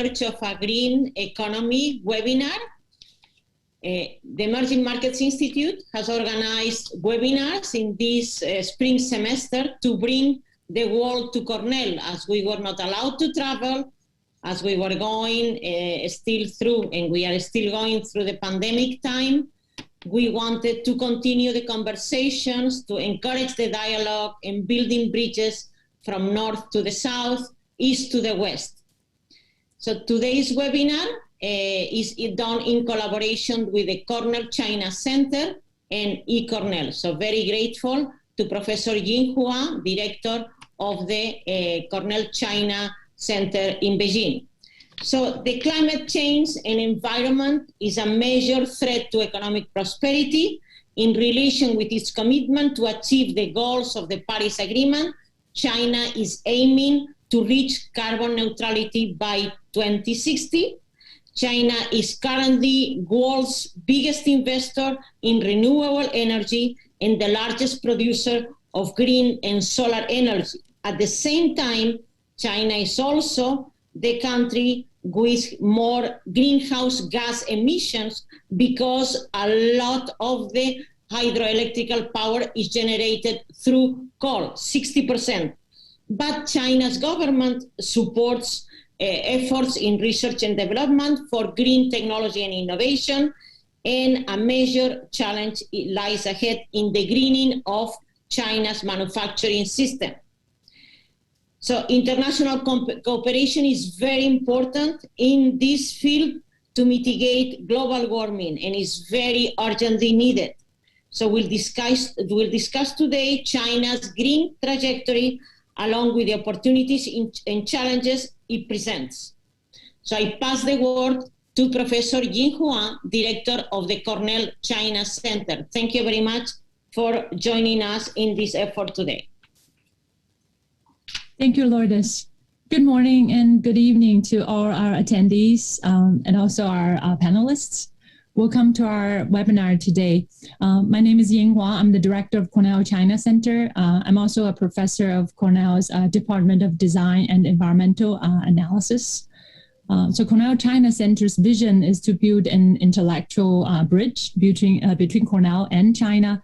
Search of a Green Economy webinar. The Emerging Markets Institute has organized webinars in this spring semester to bring the world to Cornell, as we were not allowed to travel, as we were going still through, and we are still going through the pandemic time. We wanted to continue the conversations, to encourage the dialogue and building bridges from north to the south, east to the west. So today's webinar is done in collaboration with the Cornell China Center and eCornell. So very grateful to Professor Ying Hua, director of the Cornell China Center in Beijing. So the climate change and environment is a major threat to economic prosperity. In relation with its commitment to achieve the goals of the Paris Agreement, China is aiming to reach carbon neutrality by 2060. China is currently world's biggest investor in renewable energy and the largest producer of green and solar energy. At the same time, China is also the country with more greenhouse gas emissions because a lot of the hydroelectrical power is generated through coal, 60%. But China's government supports efforts in research and development for green technology and innovation, and a major challenge lies ahead in the greening of China's manufacturing system. So international cooperation is very important in this field to mitigate global warming and is very urgently needed. So we'll discuss today China's green trajectory along with the opportunities and challenges it presents. So I pass the word to Professor Ying Hua, Director of the Cornell China Center. Thank you very much for joining us in this effort today. Thank you, Lourdes. Good morning and good evening to all our attendees and also our panelists. Welcome to our webinar today. My name is Ying Hua. I'm the director of Cornell China Center. I'm also a professor of Cornell's Department of Design and Environmental Analysis. So Cornell China Center's vision is to build an intellectual bridge between Cornell and China,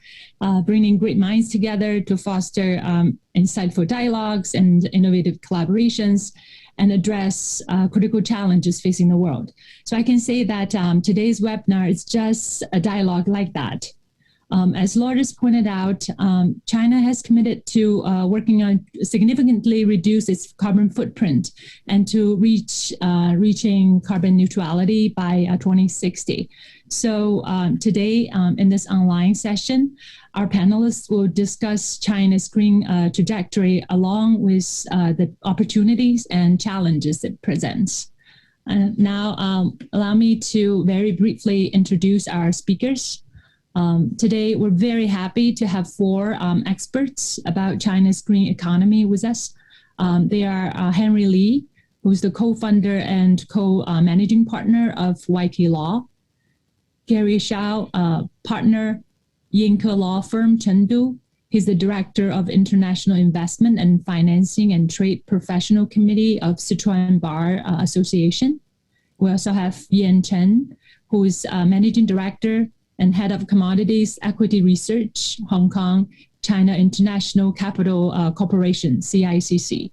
bringing great minds together to foster insightful dialogues and innovative collaborations and address critical challenges facing the world. So I can say that today's webinar is just a dialogue like that. As Lourdes pointed out, China has committed to working on significantly reduce its carbon footprint and to reaching carbon neutrality by 2060. So today in this online session, our panelists will discuss China's green trajectory along with the opportunities and challenges it presents. Now, allow me to very briefly introduce our speakers. Today, we're very happy to have four experts about China's green economy with us. They are Henry Li, who's the co-founder and co-managing partner of YK Law; Gary Shao, partner, Yinke Law Firm, Chengdu. He's the director of International Investment and Financing and Trade Professional Committee of Sichuan Bar Association. We also have Yan Chen, who is managing director and head of Commodities Equity Research, Hong Kong, China International Capital Corporation, CICC.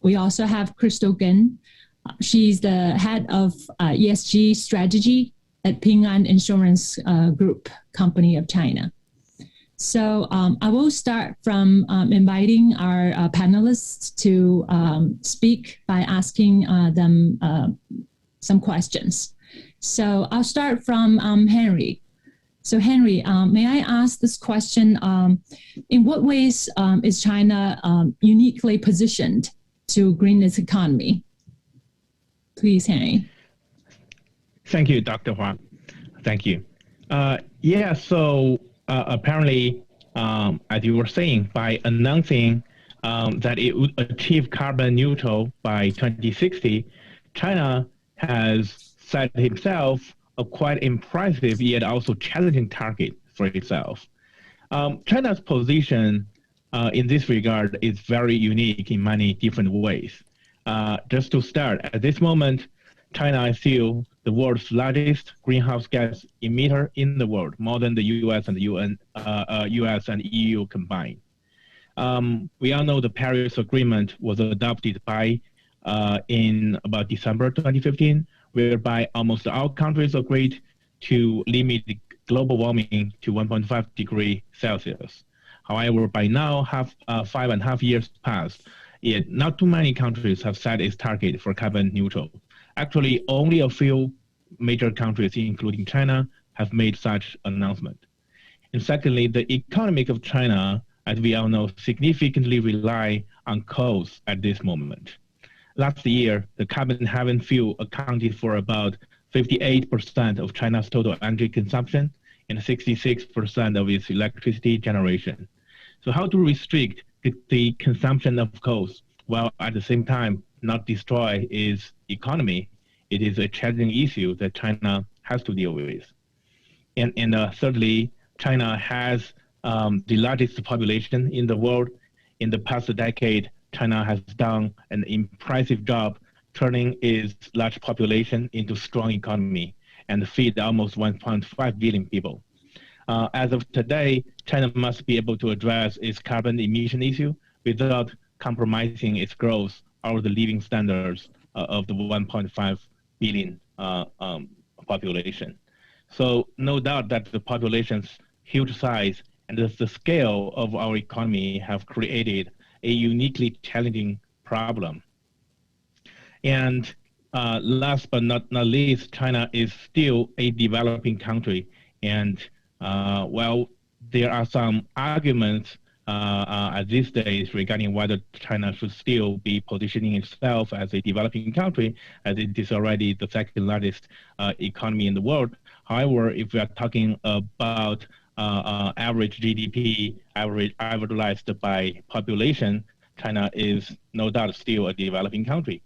We also have Crystal Gen. She's the head of ESG strategy at Ping An Insurance Group, Company of China. So I will start from inviting our panelists to speak by asking them some questions. So I'll start from Henry. So Henry, may I ask this question, in what ways is China uniquely positioned to green its economy? Please, Henry. Thank you, Dr. Huang. Thank you. Apparently, as you were saying, by announcing that it would achieve carbon neutral by 2060, China has set itself a quite impressive yet also challenging target for itself. China's position in this regard is very unique in many different ways. Just to start, at this moment, China is still the world's largest greenhouse gas emitter in the world, more than the U.S. and the U.S. and EU combined. We all know the Paris Agreement was adopted in about December 2015, whereby almost all countries agreed to limit global warming to 1.5 degrees Celsius. However, by now, 5.5 years passed, yet not too many countries have set its target for carbon neutral. Actually, only a few major countries, including China, have made such announcement. And secondly, the economy of China, as we all know, significantly rely on coals at this moment. Last year, the carbon-heavy fuel accounted for about 58% of China's total energy consumption and 66% of its electricity generation. So how to restrict the consumption of coals while at the same time not destroy its economy? It is a challenging issue that China has to deal with. And thirdly, China has the largest population in the world. In the past decade, China has done an impressive job turning its large population into strong economy and feed almost 1.5 billion people. As of today, China must be able to address its carbon emission issue without compromising its growth or the living standards of the 1.5 billion population. So no doubt that the population's huge size and the scale of our economy have created a uniquely challenging problem. And last but not least, China is still a developing country. And while there are some arguments at these days regarding whether China should still be positioning itself as a developing country, as it is already the second largest economy in the world. However, if we are talking about average GDP, averaged by population, China is no doubt still a developing country.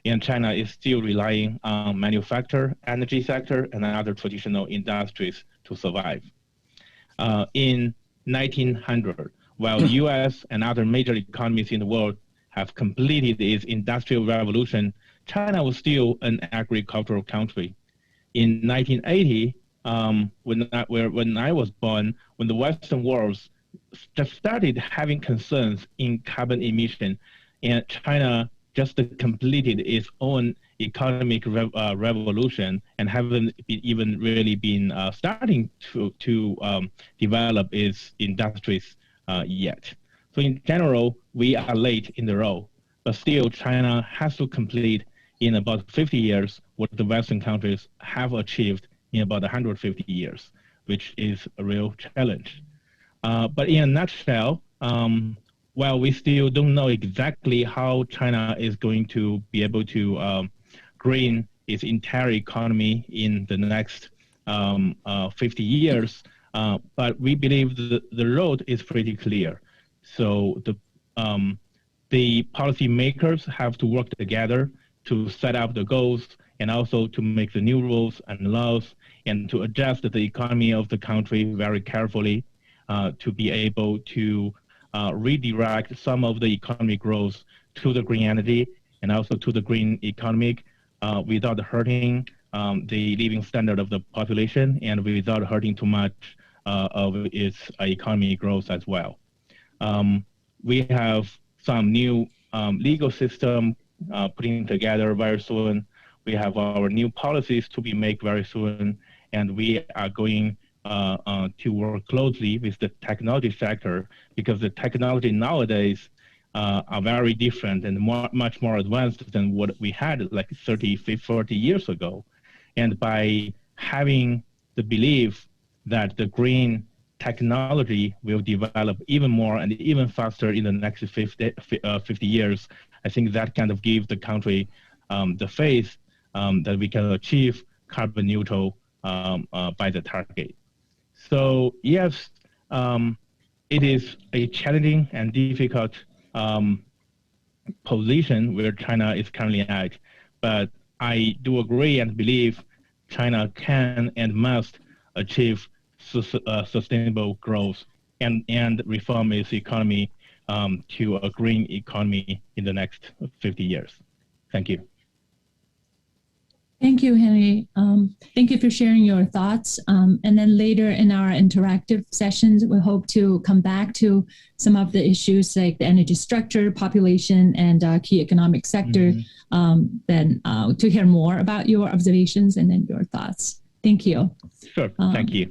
And China is still relying on manufacture, energy sector, and other traditional industries to survive. In 1900, while the U.S. and other major economies in the world have completed its industrial revolution, China was still an agricultural country. In 1980, when I was born, when the Western world just started having concerns in carbon emission, and China just completed its own economic revolution and haven't even really been starting to develop its industries yet. So in general, we are late in the road, but still China has to complete in about 50 years what the Western countries have achieved in about 150 years, which is a real challenge. But in a nutshell, while we still don't know exactly how China is going to be able to green its entire economy in the next 50 years, but we believe the road is pretty clear. So the policymakers have to work together to set up the goals and also to make the new rules and laws and to adjust the economy of the country very carefully to be able to redirect some of the economic growth to the green energy and also to the green economic without hurting the living standard of the population and without hurting too much of its economy growth as well. We have some new legal system putting together very soon. We have our new policies to be made very soon, and we are going to work closely with the technology sector because the technology nowadays are very different and much more advanced than what we had like 30, 40 years ago. And by having the belief that the green technology will develop even more and even faster in the next 50 years, I think that kind of gives the country the faith that we can achieve carbon neutral by the target. So yes, it is a challenging and difficult position where China is currently at, but I do agree and believe China can and must achieve sustainable growth and reform its economy to a green economy in the next 50 years. Thank you. Thank you, Henry. Thank you for sharing your thoughts. And then later in our interactive sessions, we hope to come back to some of the issues like the energy structure, population, and key economic sector, then to hear more about your observations and then your thoughts. Thank you. Sure, thank you.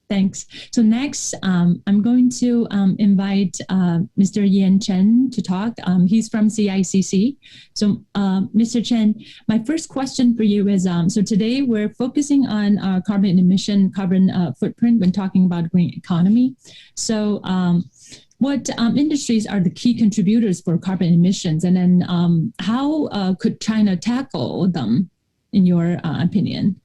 Thanks. So next, I'm going to invite Mr. Yan Chen to talk. He's from CICC. So Mr. Chen, my first question for you is, so today we're focusing on carbon emission, carbon footprint when talking about green economy. So what industries are the key contributors for carbon emissions? And then how could China tackle them, in your opinion?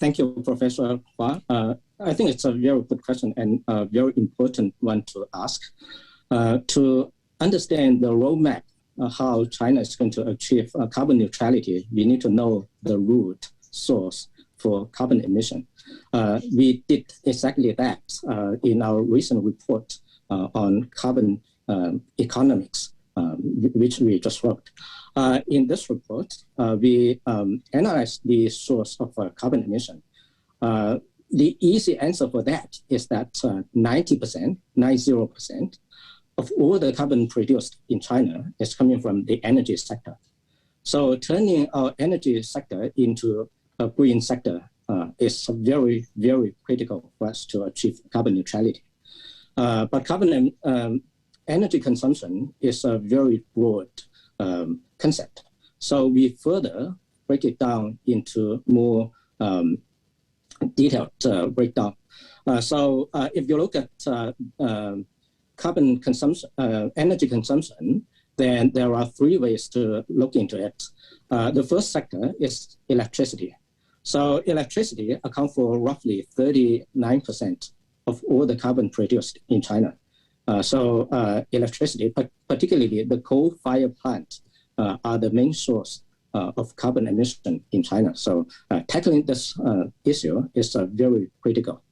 Thank you, Professor Hua. I think it's a very good question and a very important one to ask. To understand the roadmap, how China is going to achieve carbon neutrality, we need to know the root source for carbon emission. We did exactly that in our recent report on carbon economics, which we just wrote. In this report, we analyzed the source of carbon emission. The easy answer for that is that 90% of all the carbon produced in China is coming from the energy sector. So turning our energy sector into a green sector is very, very critical for us to achieve carbon neutrality. But carbon energy consumption is a very broad concept. So we further break it down into more detailed breakdown. So if you look at carbon consumption, energy consumption, then there are three ways to look into it. The first sector is electricity. So electricity accounts for roughly 39% of all the carbon produced in China. So electricity, particularly the coal-fired plant, are the main source of carbon emission in China. So tackling this issue is very critical.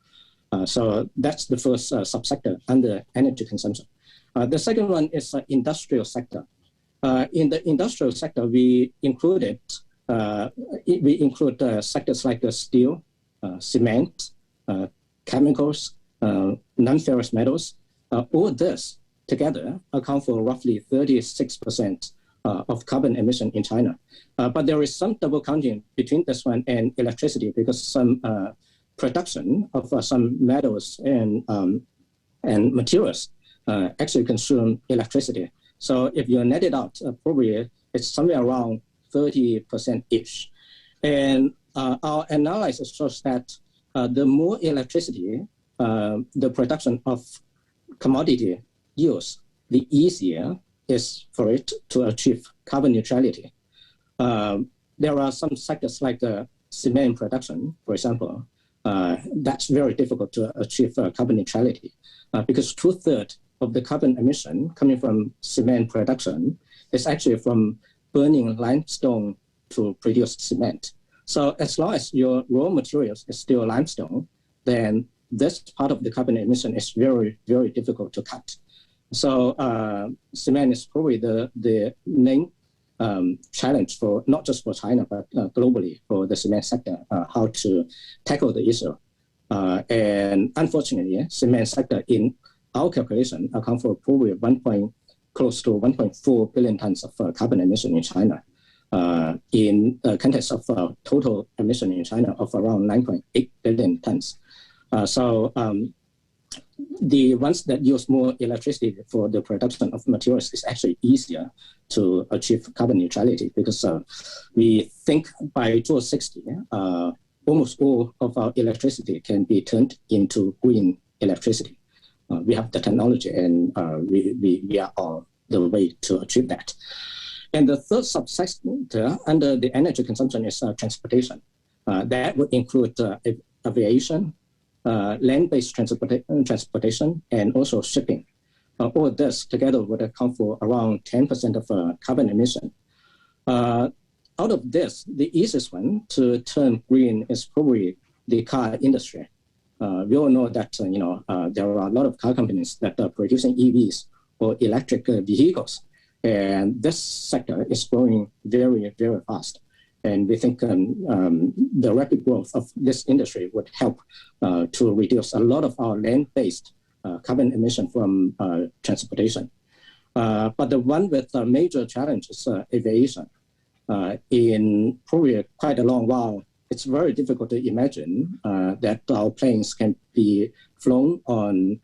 So that's the first subsector under energy consumption. The second one is industrial sector. In the industrial sector, we include sectors like steel, cement, chemicals, non-ferrous metals. All this together account for roughly 36% of carbon emission in China. But there is some double counting between this one and electricity because some production of some metals and materials actually consume electricity. So if you net it out, probably it's somewhere around 30%-ish. And our analysis shows that the more electricity the production of commodity use, the easier is for it to achieve carbon neutrality. There are some sectors like cement production, for example, that's very difficult to achieve carbon neutrality because 2/3 of the carbon emission coming from cement production is actually from burning limestone to produce cement. So as long as your raw materials is still limestone, then this part of the carbon emission is very, very difficult to cut. So cement is probably the main challenge for not just for China, but globally for the cement sector, how to tackle the issue. And unfortunately, cement sector in our calculation account for probably close to 1.4 billion tons of carbon emission in China. In the context of total emission in China of around 9.8 billion tons. So the ones that use more electricity for the production of materials is actually easier to achieve carbon neutrality because we think by 2060, almost all of our electricity can be turned into green electricity. We have the technology and we are on the way to achieve that. And the third subsector under the energy consumption is transportation. That would include aviation, land-based transportation, and also shipping. All this together would account for around 10% of carbon emission. Out of this, the easiest one to turn green is probably the car industry. We all know that there are a lot of car companies that are producing EVs or electric vehicles. And this sector is growing very, very fast. And we think the rapid growth of this industry would help to reduce a lot of our land-based carbon emission from transportation. But the one with a major challenge is aviation. In probably quite a long while, it's very difficult to imagine that our planes can be flown on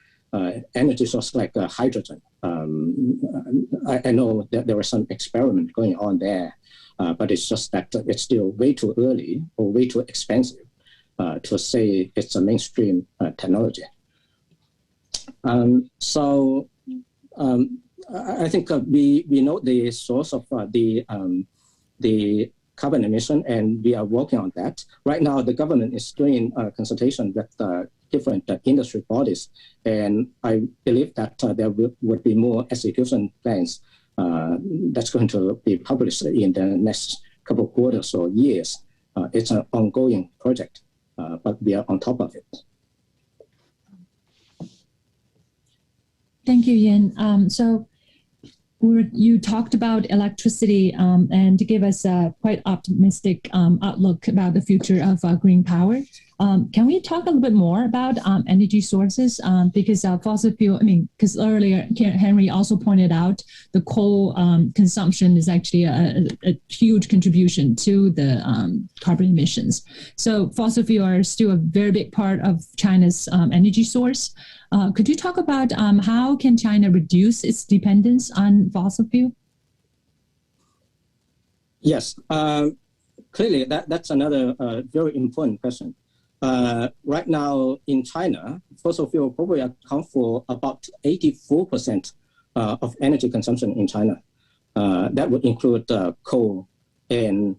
energy source like hydrogen. I know that there was some experiment going on there, but it's just that it's still way too early or way too expensive to say it's a mainstream technology. So I think we know the source of the carbon emission, and we are working on that. Right now, the government is doing a consultation with different industry bodies, and I believe that there would be more execution plans that's going to be published in the next couple of quarters or years. It's an ongoing project, but we are on top of it. Thank you, Yin. So you talked about electricity and to give us a quite optimistic outlook about the future of green power. Can we talk a little bit more about energy sources? Because fossil fuel, because earlier Henry also pointed out the coal consumption is actually a huge contribution to the carbon emissions. So fossil fuel are still a very big part of China's energy source. Could you talk about how can China reduce its dependence on fossil fuel? Yes, clearly that's another very important question. Right now in China, fossil fuel probably account for about 84% of energy consumption in China. That would include coal and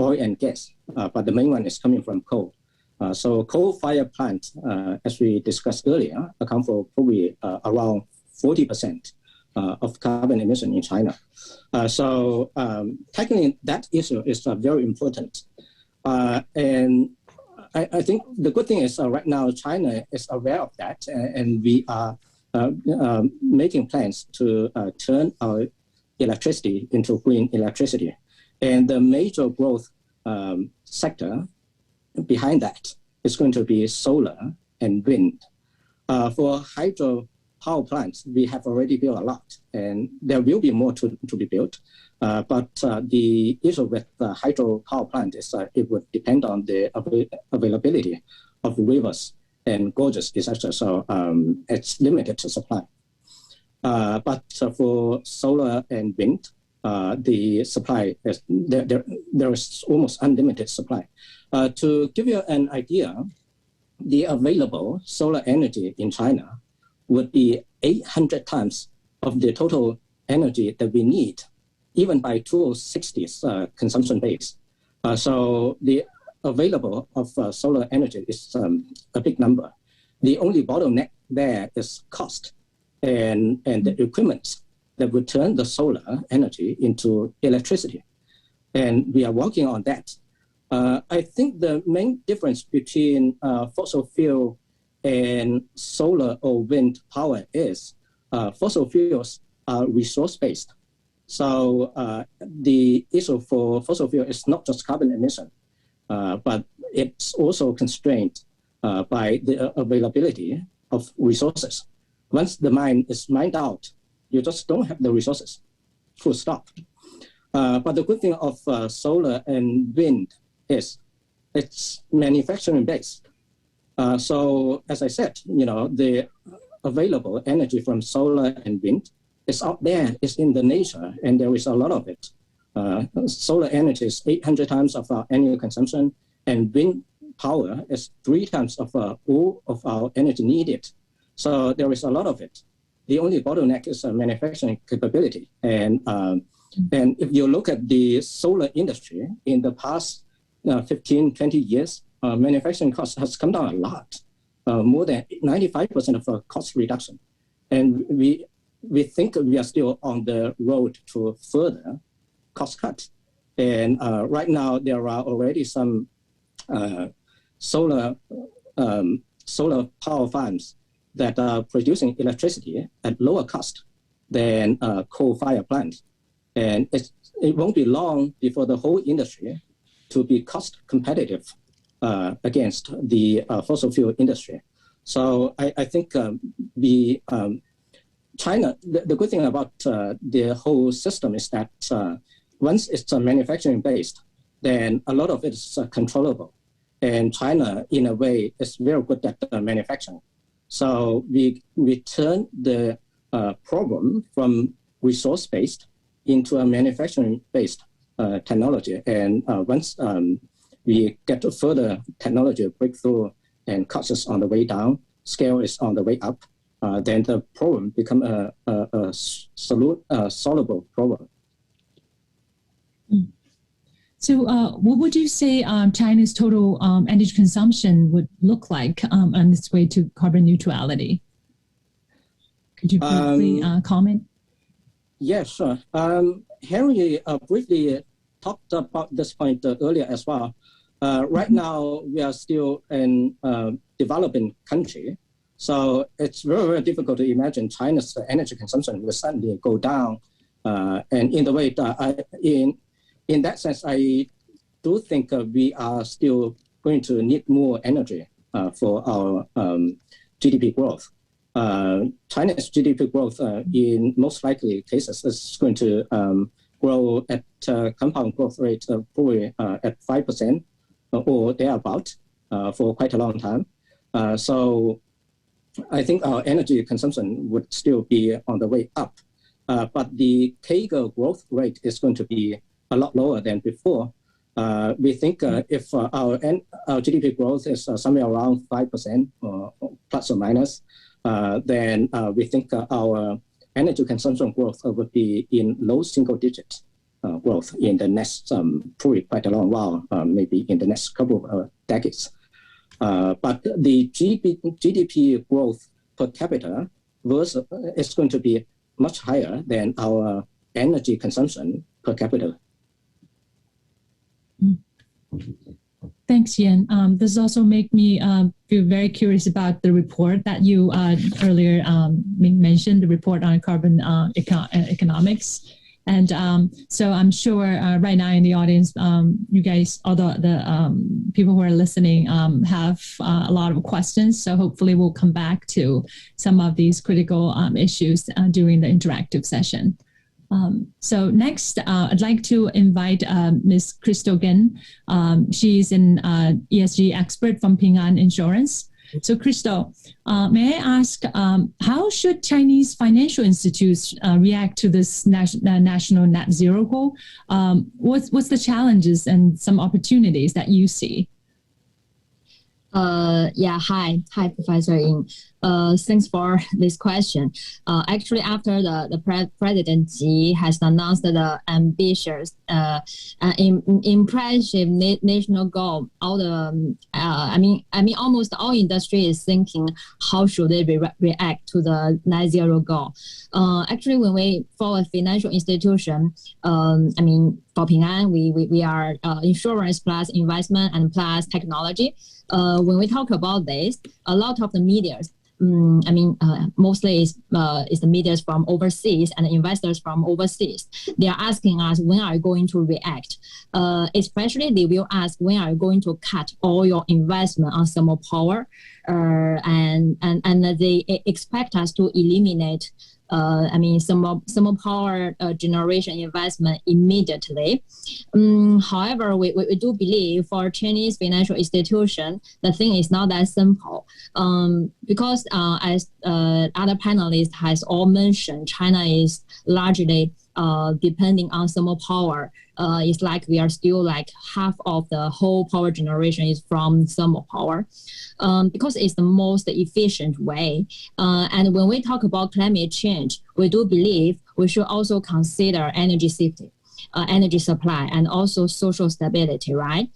oil and gas, but the main one is coming from coal. So coal-fired plants, as we discussed earlier, account for probably around 40% of carbon emission in China. So tackling that issue is very important. And I think the good thing is right now China is aware of that, and we are making plans to turn our electricity into green electricity. And the major growth sector behind that is going to be solar and wind. For hydro power plants, we have already built a lot, and there will be more to be built. But the issue with the hydro power plant is it would depend on the availability of rivers and gorges, etc. So it's limited to supply. But for solar and wind, the supply is there is almost unlimited supply. To give you an idea, the available solar energy in China would be 800 times of the total energy that we need, even by 2060's consumption base. So the available of solar energy is a big number. The only bottleneck there is cost and the equipment that would turn the solar energy into electricity. And we are working on that. I think the main difference between fossil fuel and solar or wind power is fossil fuels are resource-based. So the issue for fossil fuel is not just carbon emission, but it's also constrained by the availability of resources. Once the mine is mined out, you just don't have the resources, full stop. But the good thing of solar and wind is it's manufacturing based. So as I said, the available energy from solar and wind is out there, it's in the nature, and there is a lot of it. Solar energy is 800 times of our annual consumption, and wind power is 3 times of all of our energy needed. So there is a lot of it. The only bottleneck is manufacturing capability. And if you look at the solar industry in the past 15, 20 years, manufacturing cost has come down a lot, more than 95% of cost reduction. And we think we are still on the road to further cost cut. And right now there are already some solar power farms that are producing electricity at lower cost than coal-fired plants. And it won't be long before the whole industry to be cost competitive against the fossil fuel industry. So I think China, the good thing about the whole system is that once it's manufacturing based, then a lot of it is controllable. And China, in a way, is very good at manufacturing. So we turn the problem from resource-based into a manufacturing-based technology. And once we get to further technology breakthrough and cost is on the way down, scale is on the way up, then the problem become a solvable problem. So what would you say China's total energy consumption would look like on its way to carbon neutrality? Could you briefly comment? Yeah, sure. Henry briefly talked about this point earlier as well. Right now, we are still in developing country. So it's very, very difficult to imagine China's energy consumption will suddenly go down. And in the way that in that sense, I do think we are still going to need more energy for our GDP growth. China's GDP growth in most likely cases is going to grow at compound growth rate probably at 5% or thereabout for quite a long time. So I think our energy consumption would still be on the way up. But the CAGR growth rate is going to be a lot lower than before. We think if our GDP growth is somewhere around 5% or plus or minus, then we think our energy consumption growth would be in low single digit growth in the next probably quite a long while, maybe in the next couple of decades. But the GDP growth per capita is going to be much higher than our energy consumption per capita. Thanks, Yan. This also make me feel very curious about the report that you earlier mentioned, the report on carbon economics. And so I'm sure right now in the audience, you guys, all the people who are listening have a lot of questions. So hopefully we'll come back to some of these critical issues during the interactive session. So next, I'd like to invite Ms. Crystal Gen. She's an ESG expert from Ping An Insurance. So Crystal, may I ask, how should Chinese financial institutes react to this national net zero goal? What's the challenges and some opportunities that you see? Hi, Professor Ying. Thanks for this question. Actually, after the President Xi has announced the ambitious, impressive national goal, almost all industry is thinking how should they react to the net zero goal. Actually, when we for a financial institution, for Ping An, we are insurance plus investment and plus technology. When we talk about this, a lot of the media, mostly is the media from overseas and investors from overseas. They are asking us, when are you going to react? Especially they will ask, when are you going to cut all your investment on thermal power? And they expect us to eliminate thermal power generation investment immediately. However, we do believe for Chinese financial institution, the thing is not that simple. Because as other panelists has all mentioned, China is largely depending on thermal power. It's like we are still like half of the whole power generation is from thermal power, because it's the most efficient way. And when we talk about climate change, we do believe we should also consider energy safety, energy supply, and also social stability, right?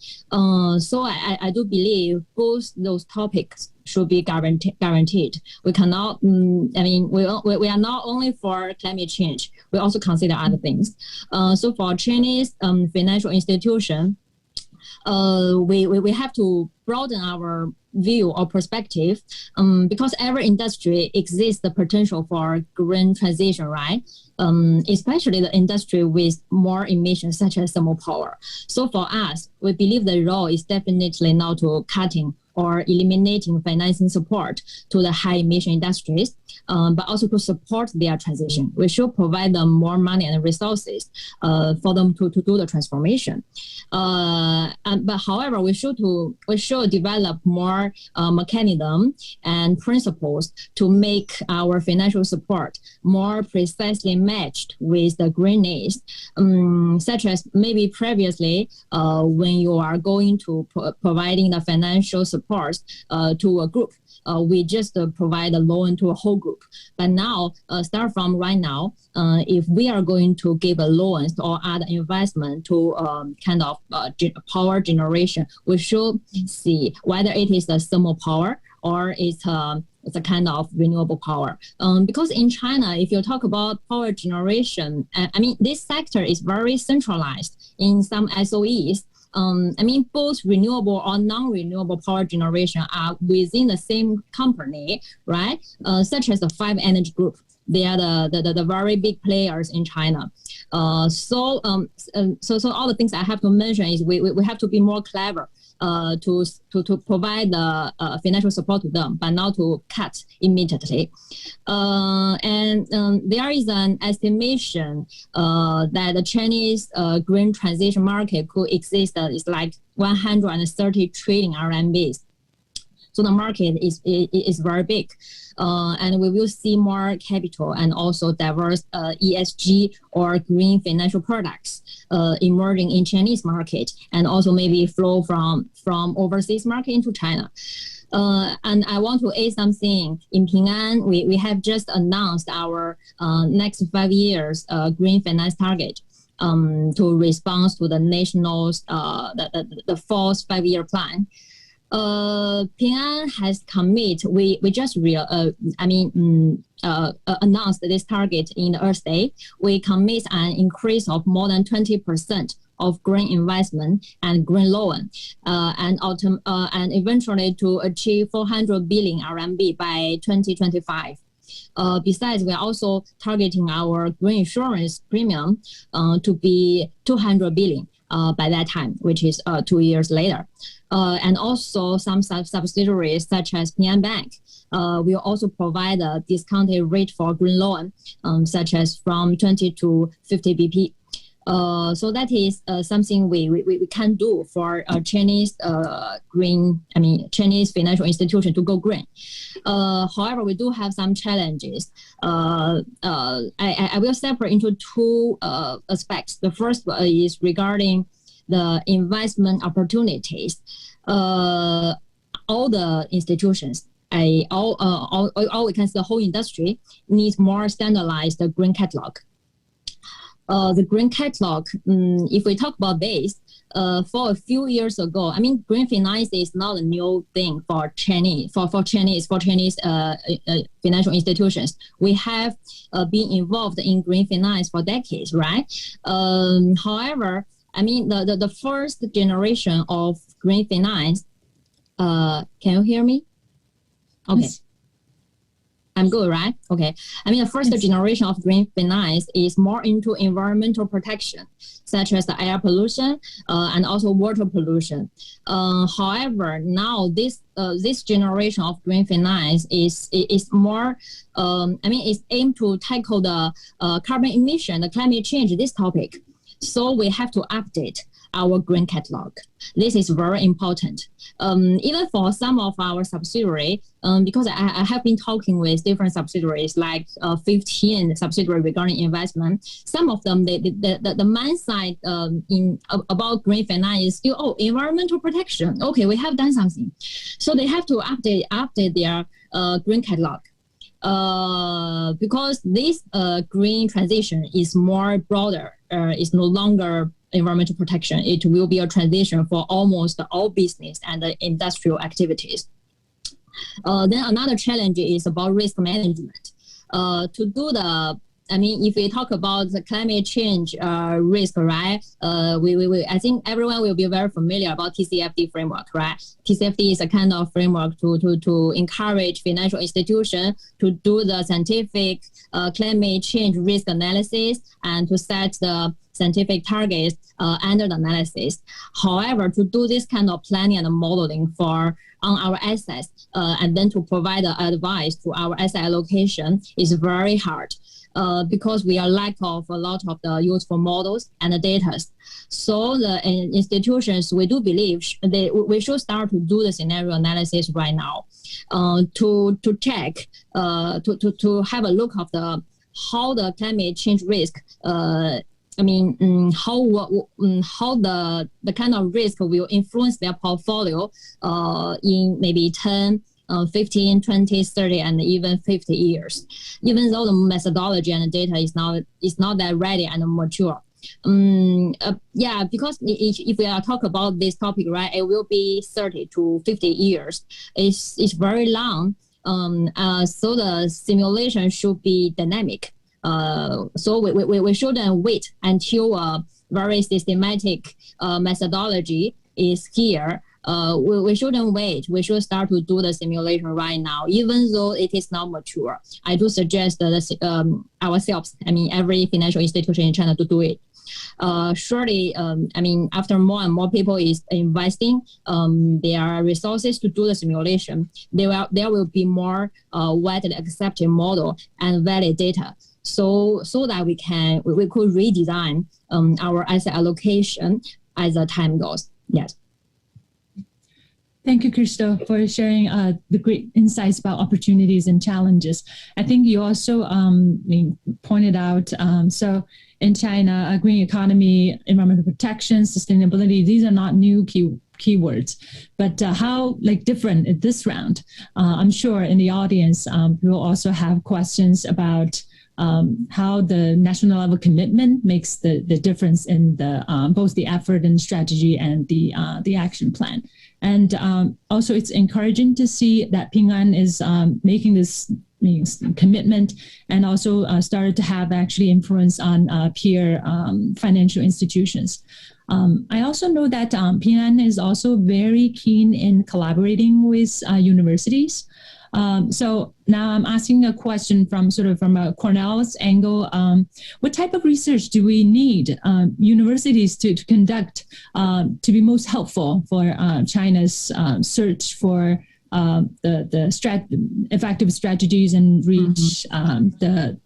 So I do believe both those topics should be guaranteed. We cannot, we are not only for climate change, we also consider other things. So for Chinese financial institution, we have to broaden our view or perspective, because every industry exists the potential for green transition, right? Especially the industry with more emissions, such as thermal power. So for us, we believe the role is definitely not to cutting or eliminating financing support to the high emission industries, but also to support their transition. We should provide them more money and resources for them to do the transformation. But however, we should develop more mechanism and principles to make our financial support more precisely matched with the green needs, such as maybe previously when you are going to providing the financial support to a group, we just provide a loan to a whole group. But now, start from right now, if we are going to give a loan or other investment to kind of power generation, we should see whether it is the thermal power or it's a kind of renewable power. Because in China, if you talk about power generation, I mean, this sector is very centralized in some SOEs. I mean, both renewable or non-renewable power generation are within the same company, right? Such as the 5 Energy Group. They are the very big players in China. So all the things I have to mention is we have to be more clever to provide the financial support to them, but not to cut immediately. And there is an estimation that the Chinese green transition market could exist is like 130 trillion RMBs. So the market is very big. And we will see more capital and also diverse ESG or green financial products emerging in Chinese market, and also maybe flow from overseas market into China. And I want to add something. In Ping An, we have just announced our next 5 years green finance target to respond to the national's the fourth 5-year plan. Ping An has committed. We just announced this target in the Earth Day. We commit an increase of more than 20% of green investment and green loan, and eventually to achieve 400 billion RMB by 2025. Besides, we are also targeting our green insurance premium to be 200 billion by that time, which is 2 years later. And also some subsidiaries such as Ping An Bank will also provide a discounted rate for green loan, such as from 20 to 50 BP. So that is something we can do for Chinese Chinese financial institution to go green. However, we do have some challenges. I will separate into 2 aspects. The first is regarding the investment opportunities. All the institutions, all we can see, the whole industry needs more standardized green catalog. The green catalog, if we talk about this, for a few years ago, I mean, green finance is not a new thing for Chinese financial institutions. We have been involved in green finance for decades, right? However, I mean, the first generation of green finance, can you hear me? Okay. Yes. I'm good, right? Okay. I mean, the first generation of green finance is more into environmental protection, such as the air pollution and also water pollution. However, now this generation of green finance is more, it's aimed to tackle the carbon emission, the climate change, this topic. So we have to update our green catalog. This is very important. Even for some of our subsidiaries, because I have been talking with different subsidiaries, like 15 subsidiaries regarding investment. Some of them, the mindset about green finance is still, environmental protection. Okay, we have done something. So they have to update their green catalog. Because this green transition is more broader, it's no longer environmental protection. It will be a transition for almost all business and industrial activities. Then another challenge is about risk management. To do the I mean, if we talk about the climate change risk, right? I think everyone will be very familiar about TCFD framework, right? TCFD is a kind of framework to encourage financial institutions to do the scientific climate change risk analysis and to set the scientific targets under the analysis. However, to do this kind of planning and modeling on our assets and then to provide advice to our asset allocation is very hard because we are lack of a lot of the useful models and the data. So the institutions, we do believe we should start to do the scenario analysis right now to check, to have a look of how the climate change risk how the kind of risk will influence their portfolio in maybe 10, 15, 20, 30, and even 50 years, even though the methodology and the data is not that ready and mature. Because if we are talk about this topic, right, it will be 30 to 50 years. It's very long. So the simulation should be dynamic. So we shouldn't wait until a very systematic methodology is here. We shouldn't wait. We should start to do the simulation right now, even though it is not mature. I do suggest that ourselves, I mean, every financial institution in China to do it. Surely, after more and more people is investing their resources to do the simulation, there will be more widely accepted model and valid data. So that we could redesign our asset allocation as the time goes. Yes. Thank you, Crystal, for sharing the great insights about opportunities and challenges. I think you also pointed out, so in China, a green economy, environmental protection, sustainability, these are not new keywords, but how different in this round? I'm sure in the audience, we'll also have questions about how the national level commitment makes the difference in the both the effort and strategy and the action plan. And also it's encouraging to see that Ping An is making this commitment and also started to have actually influence on peer financial institutions. I also know that Ping An is also very keen in collaborating with universities. So now I'm asking a question from a Cornell's angle. What type of research do we need universities to conduct to be most helpful for China's search for the effective strategies and reach the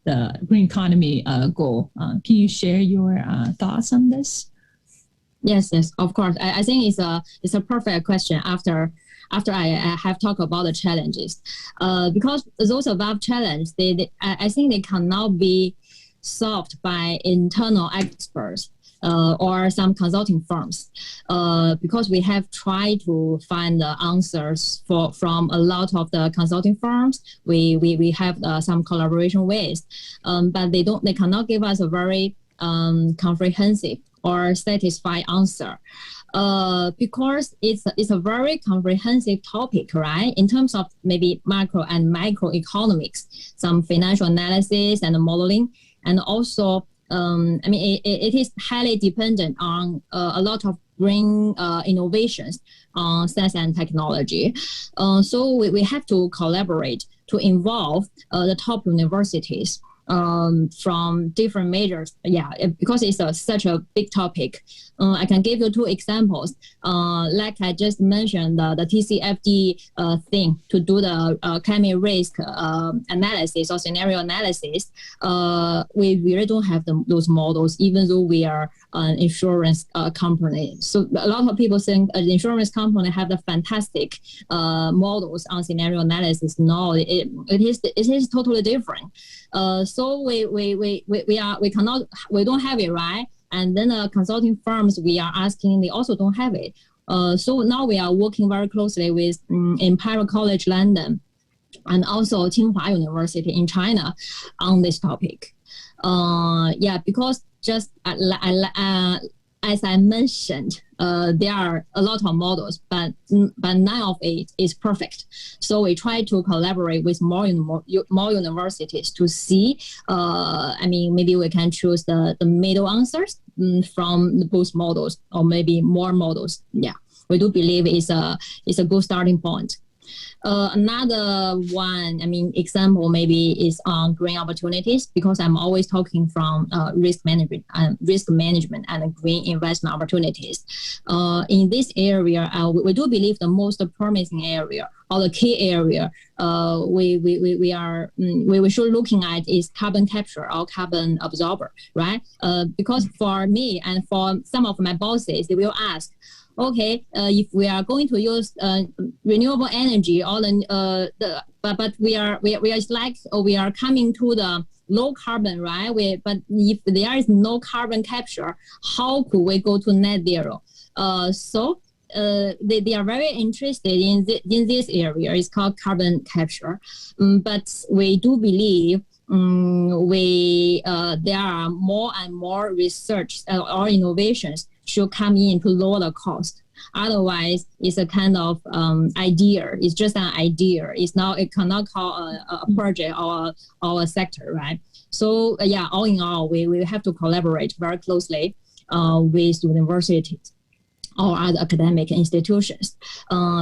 green economy goal? Can you share your thoughts on this? Yes, of course. I think it's a perfect question after I have talked about the challenges, because those above challenges, I think they cannot be solved by internal experts or some consulting firms, because we have tried to find the answers from a lot of the consulting firms. We have some collaboration with, but they cannot give us a very comprehensive or satisfied answer. Because it's a very comprehensive topic, right? In terms of maybe macro and microeconomics, some financial analysis and modeling, and also, it is highly dependent on a lot of green innovations on science and technology. So we have to collaborate to involve the top universities from different majors. Because it's such a big topic. I can give you two examples. Like I just mentioned, the TCFD thing to do the climate risk analysis or scenario analysis. We really don't have those models, even though we are an insurance company. So a lot of people think an insurance company have the fantastic models on scenario analysis. No, it is totally different. So we don't have it, right? And then the consulting firms we are asking, they also don't have it. So now we are working very closely with Imperial College London and also Tsinghua University in China on this topic. Because just as I mentioned, there are a lot of models, but none of it is perfect. So we try to collaborate with more universities to see. I mean, maybe we can choose the middle answers from both models, or maybe more models. Yeah, we do believe it's a good starting point. Another one, I mean, example maybe is on green opportunities, because I'm always talking from risk management and green investment opportunities. In this area, we do believe the most promising area or the key area we should looking at is carbon capture or carbon absorber, right? Because for me and for some of my bosses, they will ask, okay, if we are going to use renewable energy, or but we are coming to the low carbon, right? But if there is no carbon capture, how could we go to net zero? So they are very interested in this area. It's called carbon capture, but we do believe there are more and more research or innovations should come in to lower the cost. Otherwise, it's a kind of idea. It's just an idea. It cannot call a project or a sector, right? So yeah, all in all, we have to collaborate very closely with universities or other academic institutions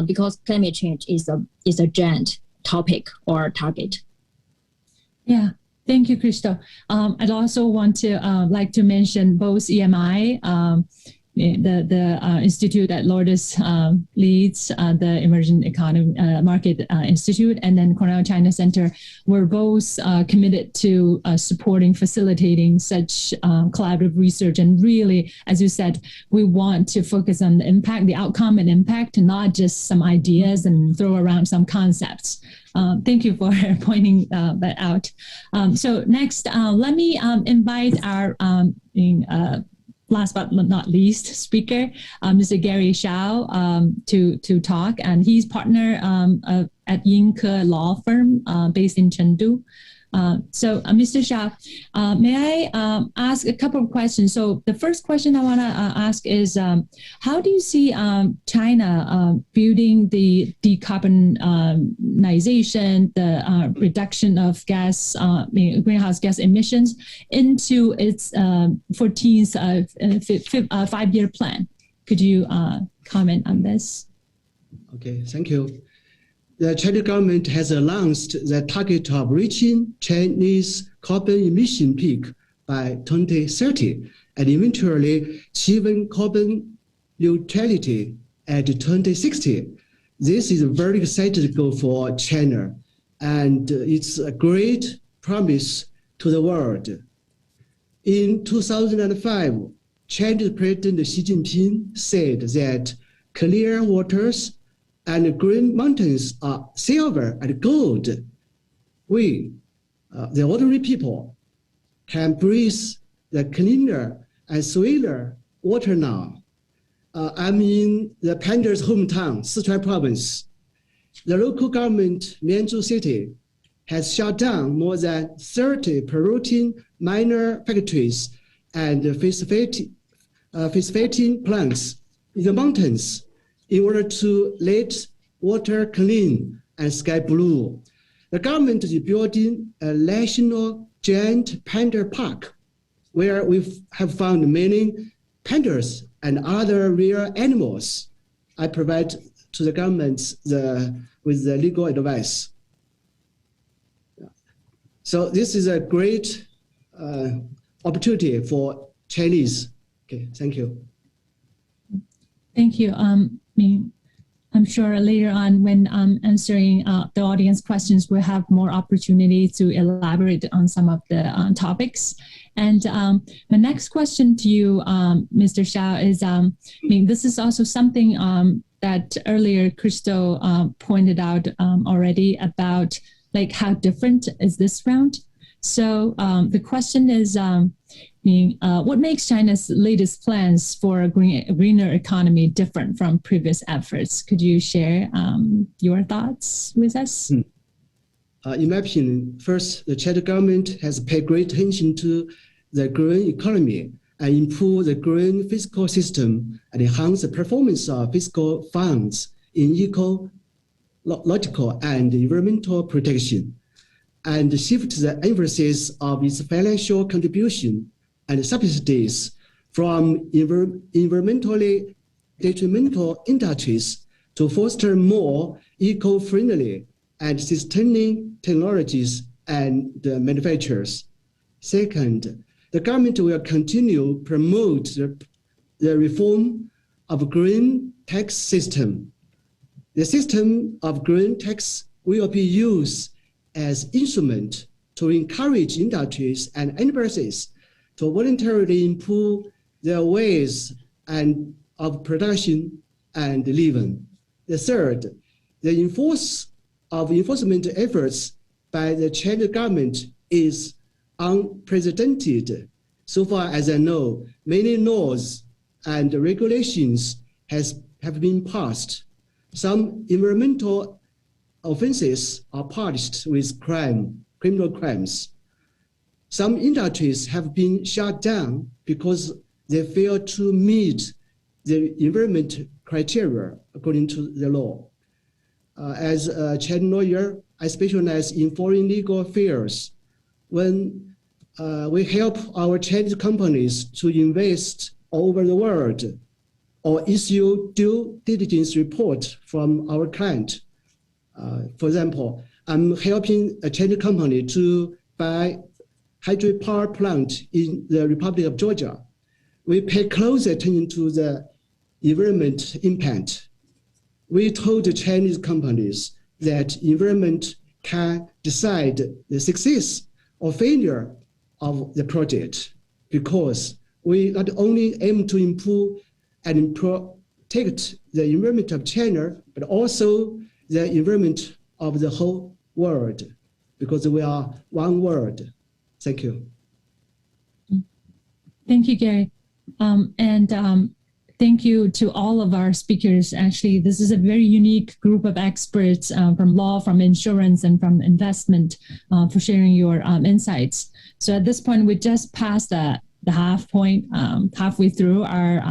because climate change is a giant topic or target. Yeah. Thank you, Crystal. I'd also want to like to mention both EMI, the institute that Lourdes leads, the Emerging Economy Market Institute, and then Cornell China Center were both committed to supporting, facilitating such collaborative research. And really, as you said, we want to focus on the impact, the outcome and impact, not just some ideas and throw around some concepts. Thank you for pointing that out. So next, let me invite our last but not least speaker, Mr. Gary Shao, to talk. And he's partner at Yingke Law Firm based in Chengdu. So Mr. Shao, may I ask a couple of questions? So the first question I want to ask is, how do you see China building the decarbonization, the reduction of greenhouse gas emissions into its 14th five-year plan? Could you comment on this? Okay, thank you. The Chinese government has announced the target of reaching Chinese carbon emission peak by 2030 and eventually achieving carbon neutrality at 2060. This is a very exciting goal for China, and it's a great promise to the world. In 2005, Chinese President Xi Jinping said that clear waters and green mountains are silver and gold. We, the ordinary people, can breathe the cleaner and sweeter water now. I'm in the Panda's hometown, Sichuan province. The local government, Mianzhou City, has shut down more than 30 polluting minor factories and phosphating plants in the mountains in order to let water clean and sky blue. The government is building a national giant panda park where we have found many pandas and other rare animals. I provide to the government with the legal advice. So this is a great opportunity for Chinese. Okay, thank you. Thank you. I'm sure later on when answering the audience questions, we'll have more opportunity to elaborate on some of the topics. And the next question to you, Mr. Shao, is this is also something that earlier Crystal pointed out already about like how different is this round? So the question is, what makes China's latest plans for a greener economy different from previous efforts? Could you share your thoughts with us? In my opinion, first, the Chinese government has paid great attention to the green economy and improve the green fiscal system and enhance the performance of fiscal funds in ecological and environmental protection, and shift the emphasis of its financial contribution and subsidies from environmentally detrimental industries to foster more eco-friendly and sustaining technologies and manufacturers. Second, the government will continue to promote the reform of green tax system. The system of green tax will be used as instrument to encourage industries and enterprises to voluntarily improve their ways of production and living. The third, the enforcement efforts by the Chinese government is unprecedented. So far as I know, many laws and regulations have been passed. Some environmental offenses are punished with criminal crimes. Some industries have been shut down because they fail to meet the environment criteria according to the law. As a Chinese lawyer, I specialize in foreign legal affairs. When we help our Chinese companies to invest all over the world or issue due diligence report from our client. For example, I'm helping a Chinese company to buy hydropower plant in the Republic of Georgia. We pay close attention to the environment impact. We told the Chinese companies that environment can decide the success or failure of the project, because we not only aim to improve and protect the environment of China, but also the environment of the whole world, because we are one world. Thank you. Thank you, Gary. Thank you to all of our speakers. Actually, this is a very unique group of experts from law, from insurance, and from investment for sharing your insights. So at this point, we just passed the halfway through our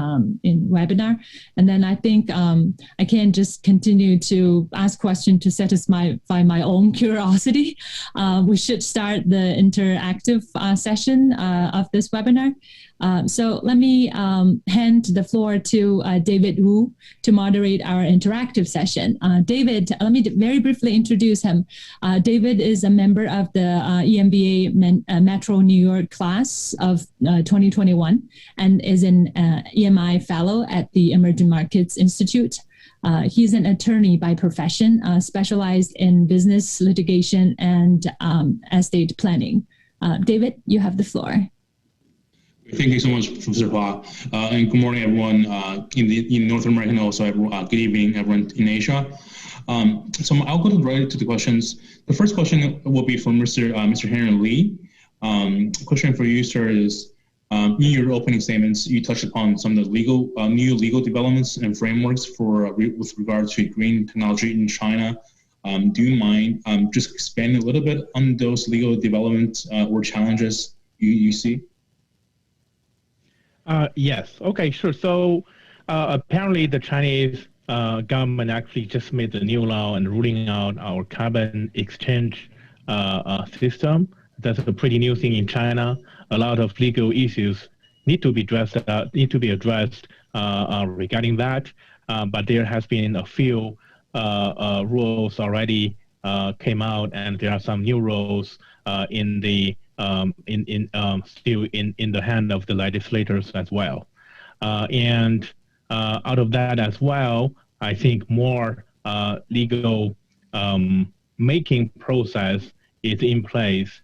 webinar. And then I think I can just continue to ask questions to satisfy my own curiosity. We should start the interactive session of this webinar. So let me hand the floor to David Wu to moderate our interactive session. David, let me very briefly introduce him. David is a member of the EMBA Metro New York class of 2021 and is an EMI fellow at the Emerging Markets Institute. He's an attorney by profession, specialized in business litigation and estate planning. David, you have the floor. Thank you so much, Professor Hua. And good morning, everyone in North America, and also good evening, everyone in Asia. So I'll go right to the questions. The first question will be from Mr. Henry Lee. Question for you, sir, is in your opening statements, you touched upon some of the new legal developments and frameworks with regard to green technology in China. Do you mind just expanding a little bit on those legal developments or challenges you see? Yes. Okay, sure. So apparently the Chinese government actually just made the new law and ruling out our carbon exchange system. That's a pretty new thing in China. A lot of legal issues need to be addressed regarding that. But there has been a few rules already came out, and there are some new rules still in the hand of the legislators as well. And out of that as well, I think more legal making process is in place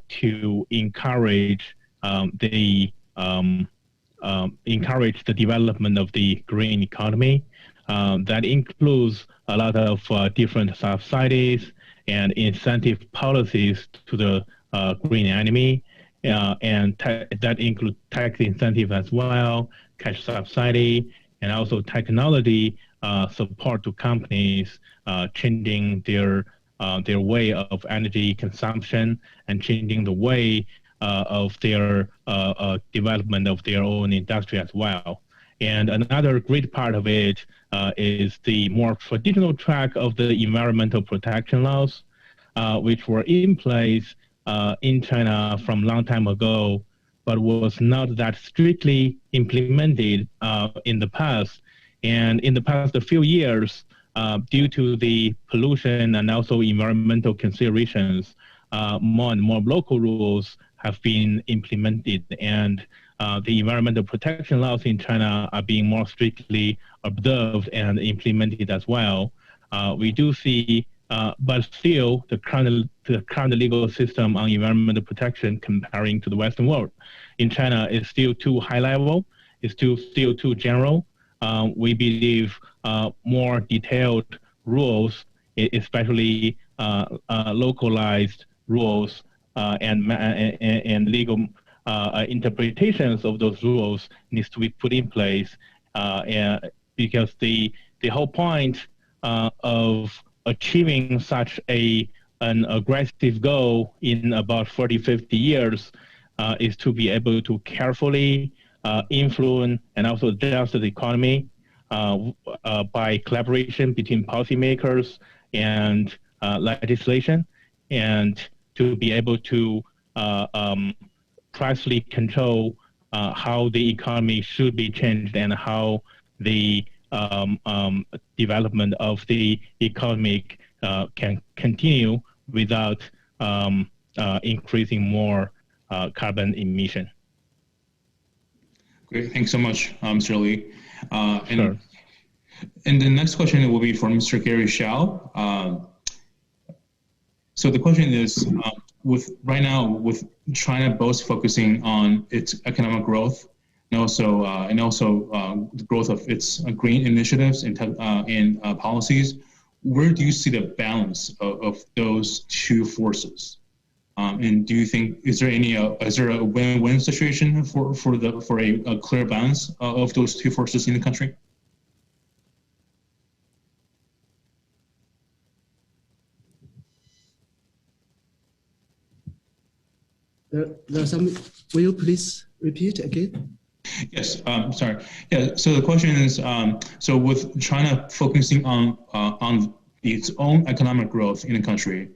to encourage the development of the green economy. That includes a lot of different subsidies and incentive policies to the green economy, and that includes tax incentive as well, cash subsidy, and also technology support to companies changing their way of energy consumption and changing the way of their development of their own industry as well. And another great part of it is the more traditional track of the environmental protection laws, which were in place in China from a long time ago, but was not that strictly implemented in the past. And in the past few years, due to the pollution and also environmental considerations, more and more local rules have been implemented, and the environmental protection laws in China are being more strictly observed and implemented as well. We do see, but still, the current legal system on environmental protection comparing to the Western world in China is still too high level, is still too general. We believe more detailed rules, especially localized rules and legal interpretations of those rules needs to be put in place, and because the whole point of achieving such an aggressive goal in about 40-50 years is to be able to carefully influence and also adjust the economy by collaboration between policymakers and legislation, and to be able to precisely control how the economy should be changed and how the development of the economy can continue without increasing more carbon emission. Great, thanks so much, Mr. Li. Sure. And the next question will be from Mr. Gary Xiao. So the question is, right now with China both focusing on its economic growth and also the growth of its green initiatives and policies, where do you see the balance of those two forces? And do you think is there a win-win situation for a clear balance of those two forces in the country? There's some. Will you please repeat again? Yes, sorry. Yeah. So the question is, so with China focusing on its own economic growth in the country,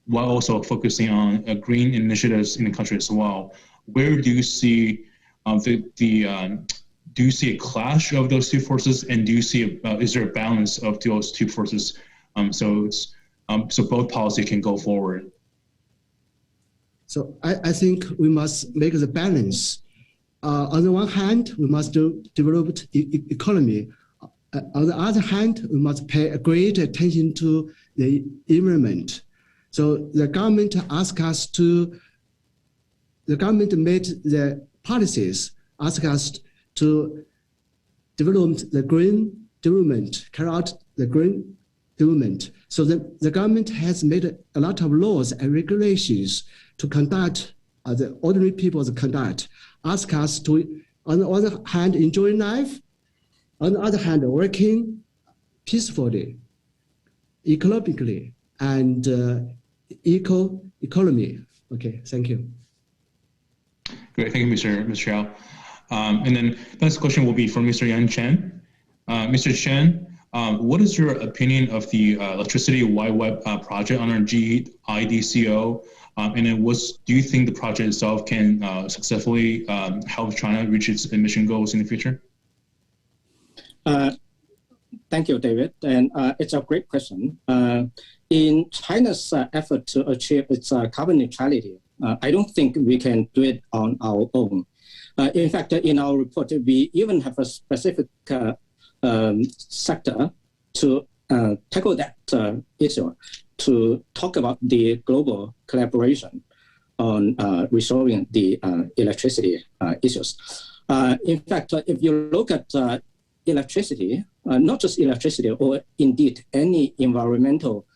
while also focusing on green initiatives in the country as well, where do you see do you see a clash of those two forces, and do you see is there a balance of those two forces, so both policy can go forward? So I think we must make the balance. On the one hand, we must develop economy. On the other hand, we must pay a great attention to the environment. So the government made the policies, ask us to develop the green development, carry out the green development. So the government has made a lot of laws and regulations to conduct the ordinary people's conduct, ask us to, on the other hand, enjoy life, on the other hand, working peacefully, ecologically, and economy. Okay, thank you. Great, thank you, Mr. Xiao. And then next question will be from Mr. Yan Chen. Mr. Chen, what is your opinion of the electricity wide web project under GIDCO? And then do you think the project itself can successfully help China reach its emission goals in the future? Thank you, David. And it's a great question. In China's effort to achieve its carbon neutrality, I don't think we can do it on our own. In fact, in our report, we even have a specific sector to tackle that issue, to talk about the global collaboration on resolving the electricity issues. In fact, if you look at electricity, not just electricity, or indeed any environmental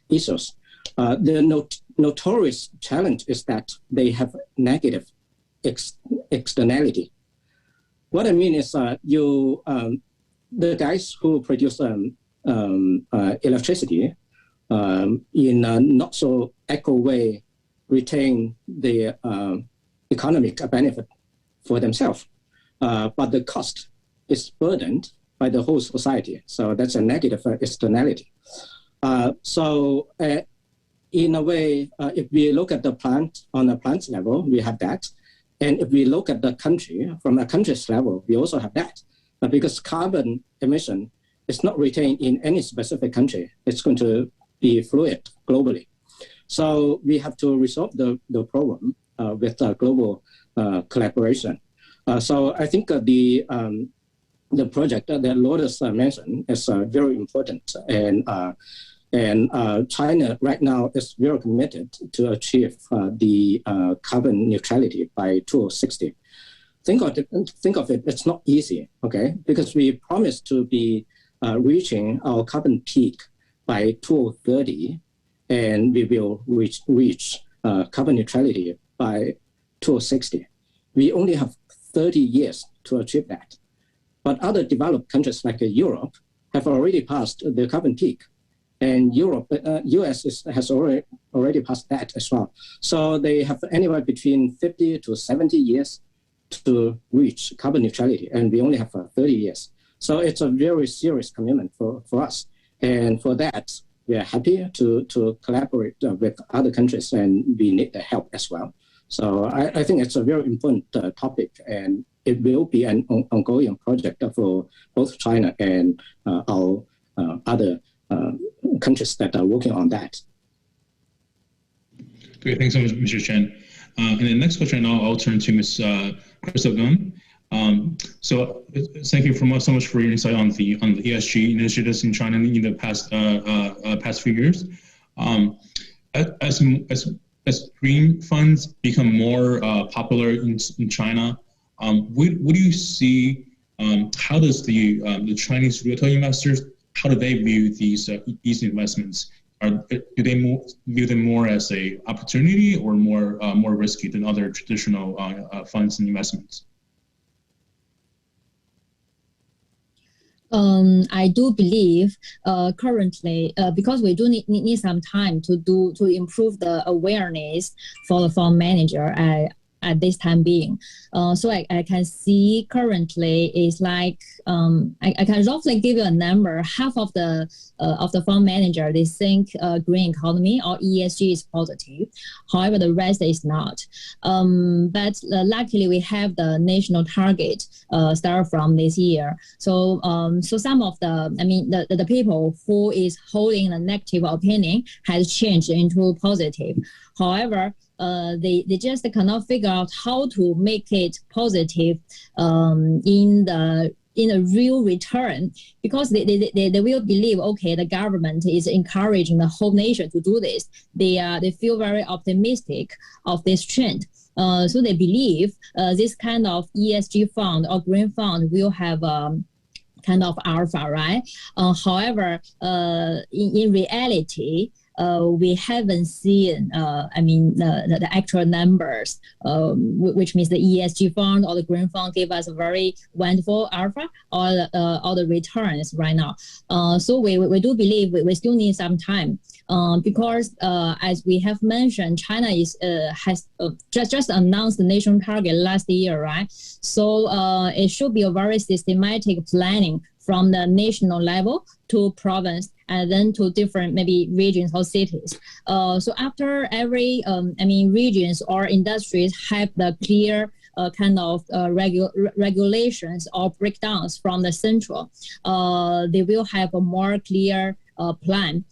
issues, the notorious challenge is that they have negative externality. What I mean is the guys who produce electricity in a not so eco way retain the economic benefit for themselves, but the cost is burdened by the whole society. So that's a negative externality. In a way, if we look at the plant on a plant level, we have that. And if we look at the country, from a country's level, we also have that. Because carbon emission is not retained in any specific country. It's going to be fluid globally. So we have to resolve the problem with global collaboration. So I think the project that Lourdes mentioned is very important. And China right now is very committed to achieve the carbon neutrality by 2060. Think of it, it's not easy, okay? Because we promised to be reaching our carbon peak by 2030, and we will reach carbon neutrality by 2060. We only have 30 years to achieve that. But other developed countries like Europe have already passed the carbon peak. And US has already passed that as well. So they have anywhere between 50 to 70 years to reach carbon neutrality, and we only have 30 years. So it's a very serious commitment for us. And for that, we are happy to collaborate with other countries, and we need the help as well. So I think it's a very important topic, and it will be an ongoing project for both China and our other countries that are working on that. Great, thanks so much, Mr. Chen. And the next question, I'll turn to Ms. Crystal Gung. So thank you so much for your insight on the ESG initiatives in China in the past few years. As green funds become more popular in China, what do you see? How does the Chinese retail investors, how do they view these investments? Do they view them more as a opportunity or more risky than other traditional funds and investments? I do believe currently, because we do need some time to improve the awareness for the fund manager at this time being. So I can see currently is like, I can roughly give you a number. Half of the fund manager, they think green economy or ESG is positive. However, the rest is not. But luckily we have the national target start from this year. So some of the people who is holding a negative opinion has changed into positive. However, they just cannot figure out how to make it positive in a real return, because they will believe, okay, the government is encouraging the whole nation to do this. They feel very optimistic of this trend. So they believe this kind of ESG fund or green fund will have kind of alpha, right? However, in reality, we haven't seen, the actual numbers, which means the ESG fund or the green fund give us a very wonderful alpha or the returns right now. So we do believe we still need some time, because as we have mentioned, China has just announced the national target last year, right? So it should be a very systematic planning from the national level to province and then to different maybe regions or cities. So after every regions or industries have the clear kind of regulations or breakdowns from the central, they will have a more clear plan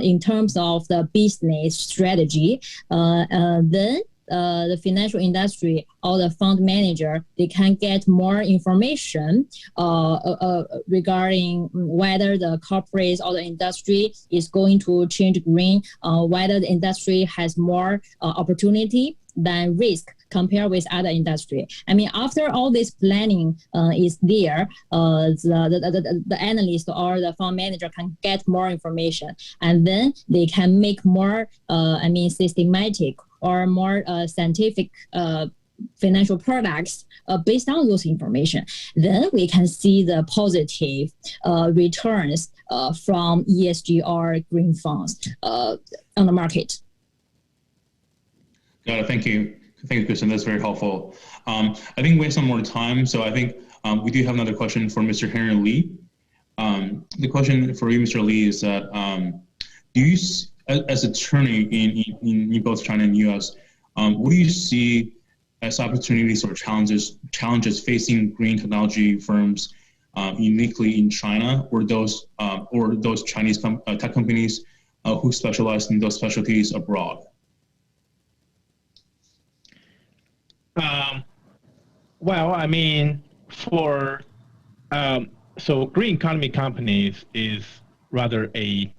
in terms of the business strategy. Then the financial industry or the fund manager, they can get more information regarding whether the corporates or the industry is going to change green, whether the industry has more opportunity than risk compared with other industry. After all this planning is there, the analyst or the fund manager can get more information, and then they can make more, systematic or more scientific financial products based on those information. Then we can see the positive returns from ESG or green funds on the market. Got it. Thank you. Thank you, Kristen. That's very helpful. I think we have some more time, so I think we do have another question for Mr. Henry Lee. The question for you, Mr. Lee, is that do you, as an attorney in both China and U.S., what do you see as opportunities or challenges facing green technology firms uniquely in China, or those Chinese tech companies who specialize in those specialties abroad? Well, I mean, so green economy companies is rather a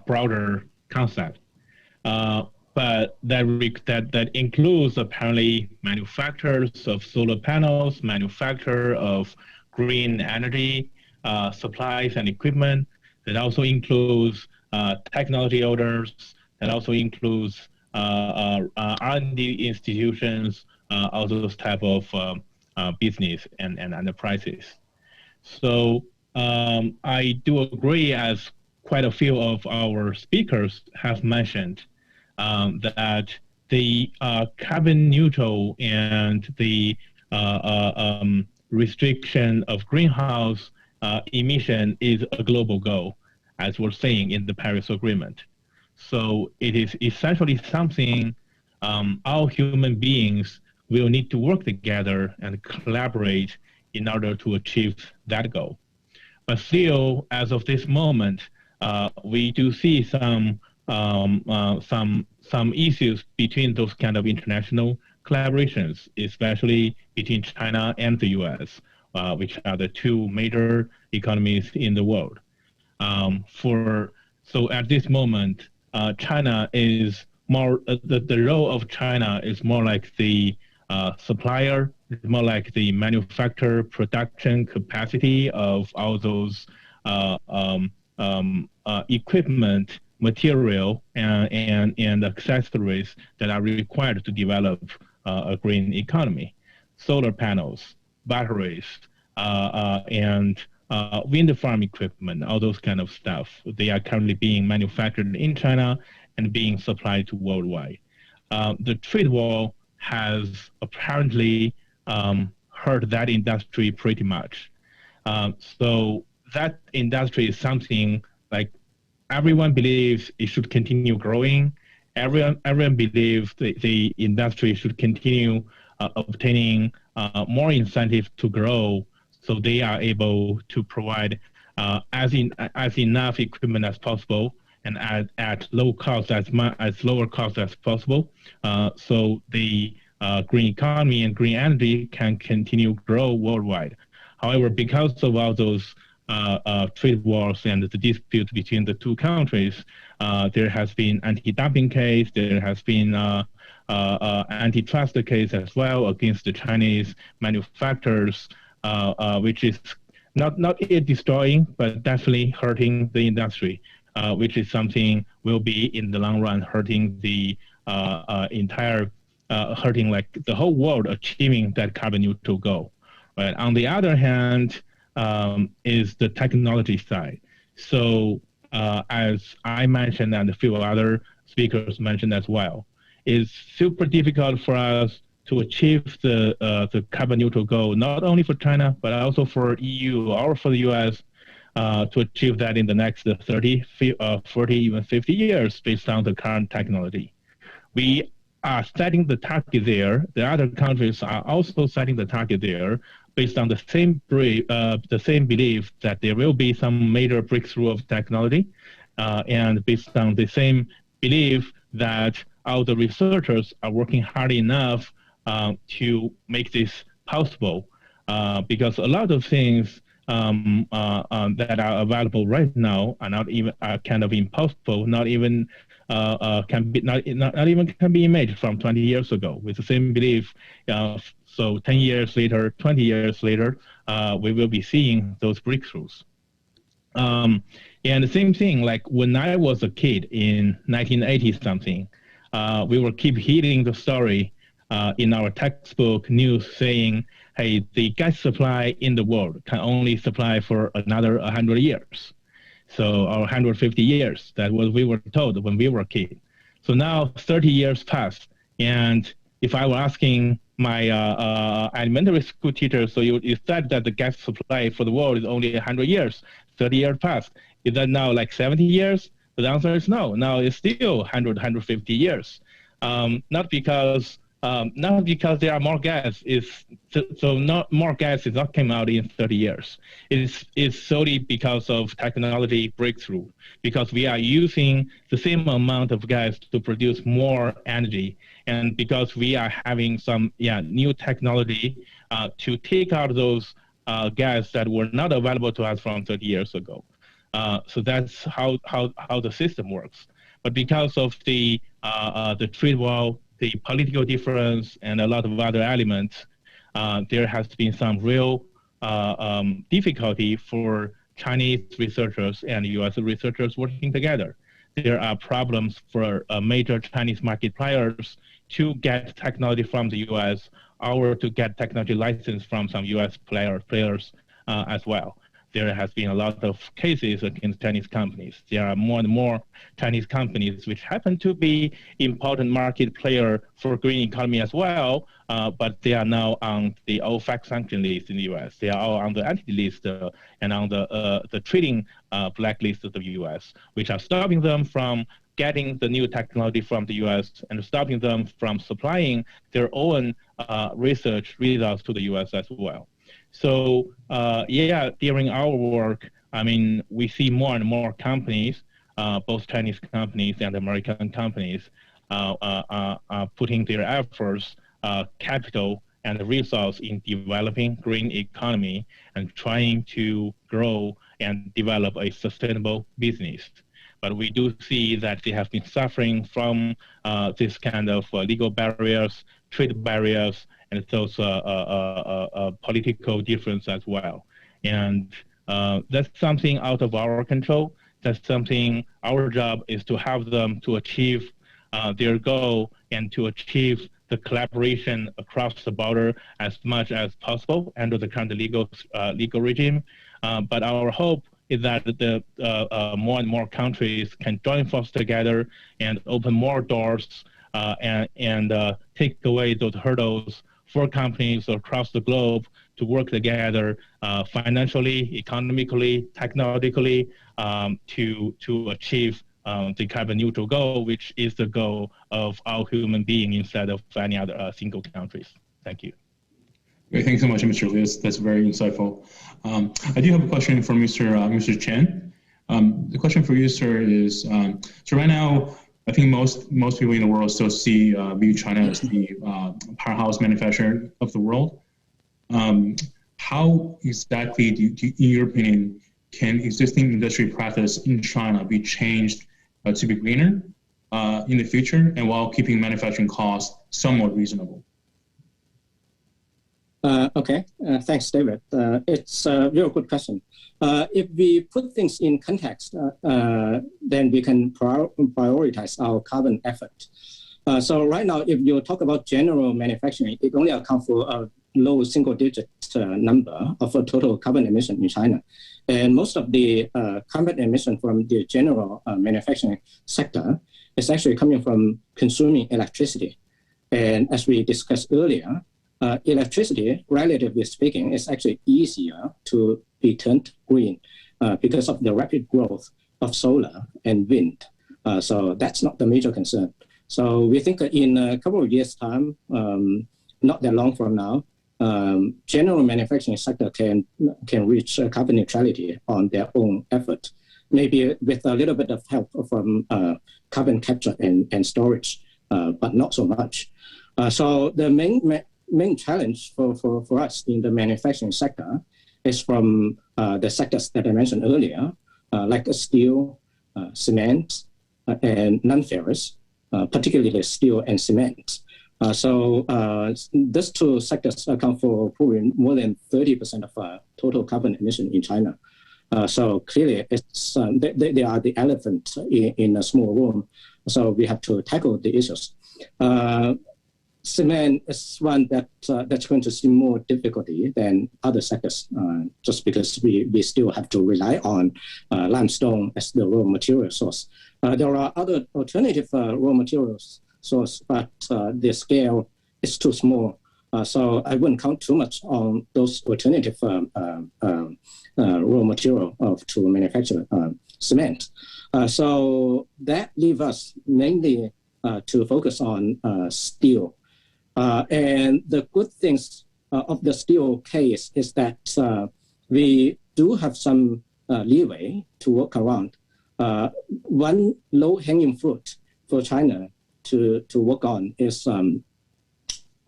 broader concept, but that includes apparently manufacturers of solar panels, manufacturer of green energy supplies and equipment. That also includes technology owners. That also includes R&D institutions, all those type of business and enterprises. So I do agree, as quite a few of our speakers have mentioned, that the carbon neutral and the restriction of greenhouse emission is a global goal, as we're saying in the Paris Agreement. So it is essentially something all human beings will need to work together and collaborate in order to achieve that goal. But still, as of this moment, we do see some issues between those kind of international collaborations, especially between China and the U.S., which are the two major economies in the world. So at this moment, China is more the role of China is more like the supplier, more like the manufacturer production capacity of all those equipment, material, and accessories that are required to develop a green economy. Solar panels, batteries, and wind farm equipment, all those kind of stuff. They are currently being manufactured in China and being supplied to worldwide. The trade war has apparently hurt that industry pretty much. So that industry is something like everyone believes it should continue growing. Everyone believes the industry should continue obtaining more incentive to grow, so they are able to provide as enough equipment as possible and at low cost, as lower cost as possible, so the green economy and green energy can continue to grow worldwide. However, because of all those trade wars and the dispute between the two countries, there has been anti-dumping case, there has been antitrust case as well against the Chinese manufacturers, which is not destroying, but definitely hurting the industry, which is something will be in the long run hurting the hurting like the whole world achieving that carbon neutral goal. But on the other hand, is the technology side. So as I mentioned and a few other speakers mentioned as well, it's super difficult for us to achieve the carbon neutral goal, not only for China, but also for EU or for the US, to achieve that in the next 30, 40, even 50 years based on the current technology. We are setting the target there. The other countries are also setting the target there based on the same belief that there will be some major breakthrough of technology, and based on the same belief that all the researchers are working hard enough to make this possible, because a lot of things that are available right now are not even kind of impossible, not even can be imaged from 20 years ago with the same belief. So 10 years later, 20 years later, we will be seeing those breakthroughs. And the same thing, like when I was a kid in 1980 something, we will keep hearing the story in our textbook news saying, hey, the gas supply in the world can only supply for another 100 years. So, or 150 years, that was we were told when we were a kid. So now 30 years passed, And if I were asking my elementary school teacher, so you said that the gas supply for the world is only 100 years, 30 years past. Is that now like 70 years? The answer is no. Now it's still 100, 150 years. Not because there are more gas. Not more gas is not came out in 30 years. It's solely because of technology breakthrough. Because we are using the same amount of gas to produce more energy, and because we are having some new technology to take out those gas that were not available to us from 30 years ago. So that's how the system works. But because of the trade war, the political difference, and a lot of other elements, there has been some real difficulty for Chinese researchers and U.S. researchers working together. There are problems for major Chinese market players to get technology from the U.S. or to get technology license from some U.S. players as well. There has been a lot of cases against Chinese companies. There are more and more Chinese companies which happen to be important market player for green economy as well, but they are now on the OFAC sanction list in the U.S. They are all on the entity list and on the trading blacklist of the U.S., which are stopping them from getting the new technology from the U.S. and stopping them from supplying their own research results to the U.S. as well. So during our work, I mean, we see more and more companies, both Chinese companies and American companies, putting their efforts, capital, and resource in developing green economy and trying to grow and develop a sustainable business. But we do see that they have been suffering from this kind of legal barriers, trade barriers, and those political difference as well. And that's something out of our control. That's something our job is to help them to achieve their goal and to achieve the collaboration across the border as much as possible under the current legal regime. But our hope is that the more and more countries can join forces together and open more doors and take away those hurdles for companies across the globe to work together financially, economically, technologically to achieve the carbon neutral goal, which is the goal of all human beings instead of any other single countries. Thank you. Great, thanks so much, Mr. Liu. That's very insightful. I do have a question for Mr. Chen. The question for you, sir, is so right now, I think most people in the world still view China as the powerhouse manufacturer of the world. How exactly, in your opinion, can existing industry practice in China be changed to be greener in the future, and while keeping manufacturing costs somewhat reasonable? Okay, thanks, David. It's a real good question. If we put things in context, then we can prioritize our carbon effort. So right now, if you talk about general manufacturing, it only accounts for a low single-digit number of a total carbon emission in China. And most of the carbon emission from the general manufacturing sector is actually coming from consuming electricity. And as we discussed earlier, electricity, relatively speaking, is actually easier to be turned green because of the rapid growth of solar and wind. So that's not the major concern. So we think that in a couple of years' time, not that long from now, general manufacturing sector can reach carbon neutrality on their own effort, maybe with a little bit of help from carbon capture and storage, but not so much. So the main challenge for us in the manufacturing sector is from the sectors that I mentioned earlier, like steel, cement, and non-ferrous, particularly steel and cement. So these two sectors account for probably more than 30% of total carbon emission in China. So clearly, it's they are the elephant in a small room. So we have to tackle the issues. Cement is one that's going to see more difficulty than other sectors, just because we still have to rely on limestone as the raw material source. There are other alternative raw materials source, but the scale is too small. So I wouldn't count too much on those alternative raw material to manufacture cement. So that leaves us mainly to focus on steel. And the good things of the steel case is that we do have some leeway to work around. One low-hanging fruit for China to work on is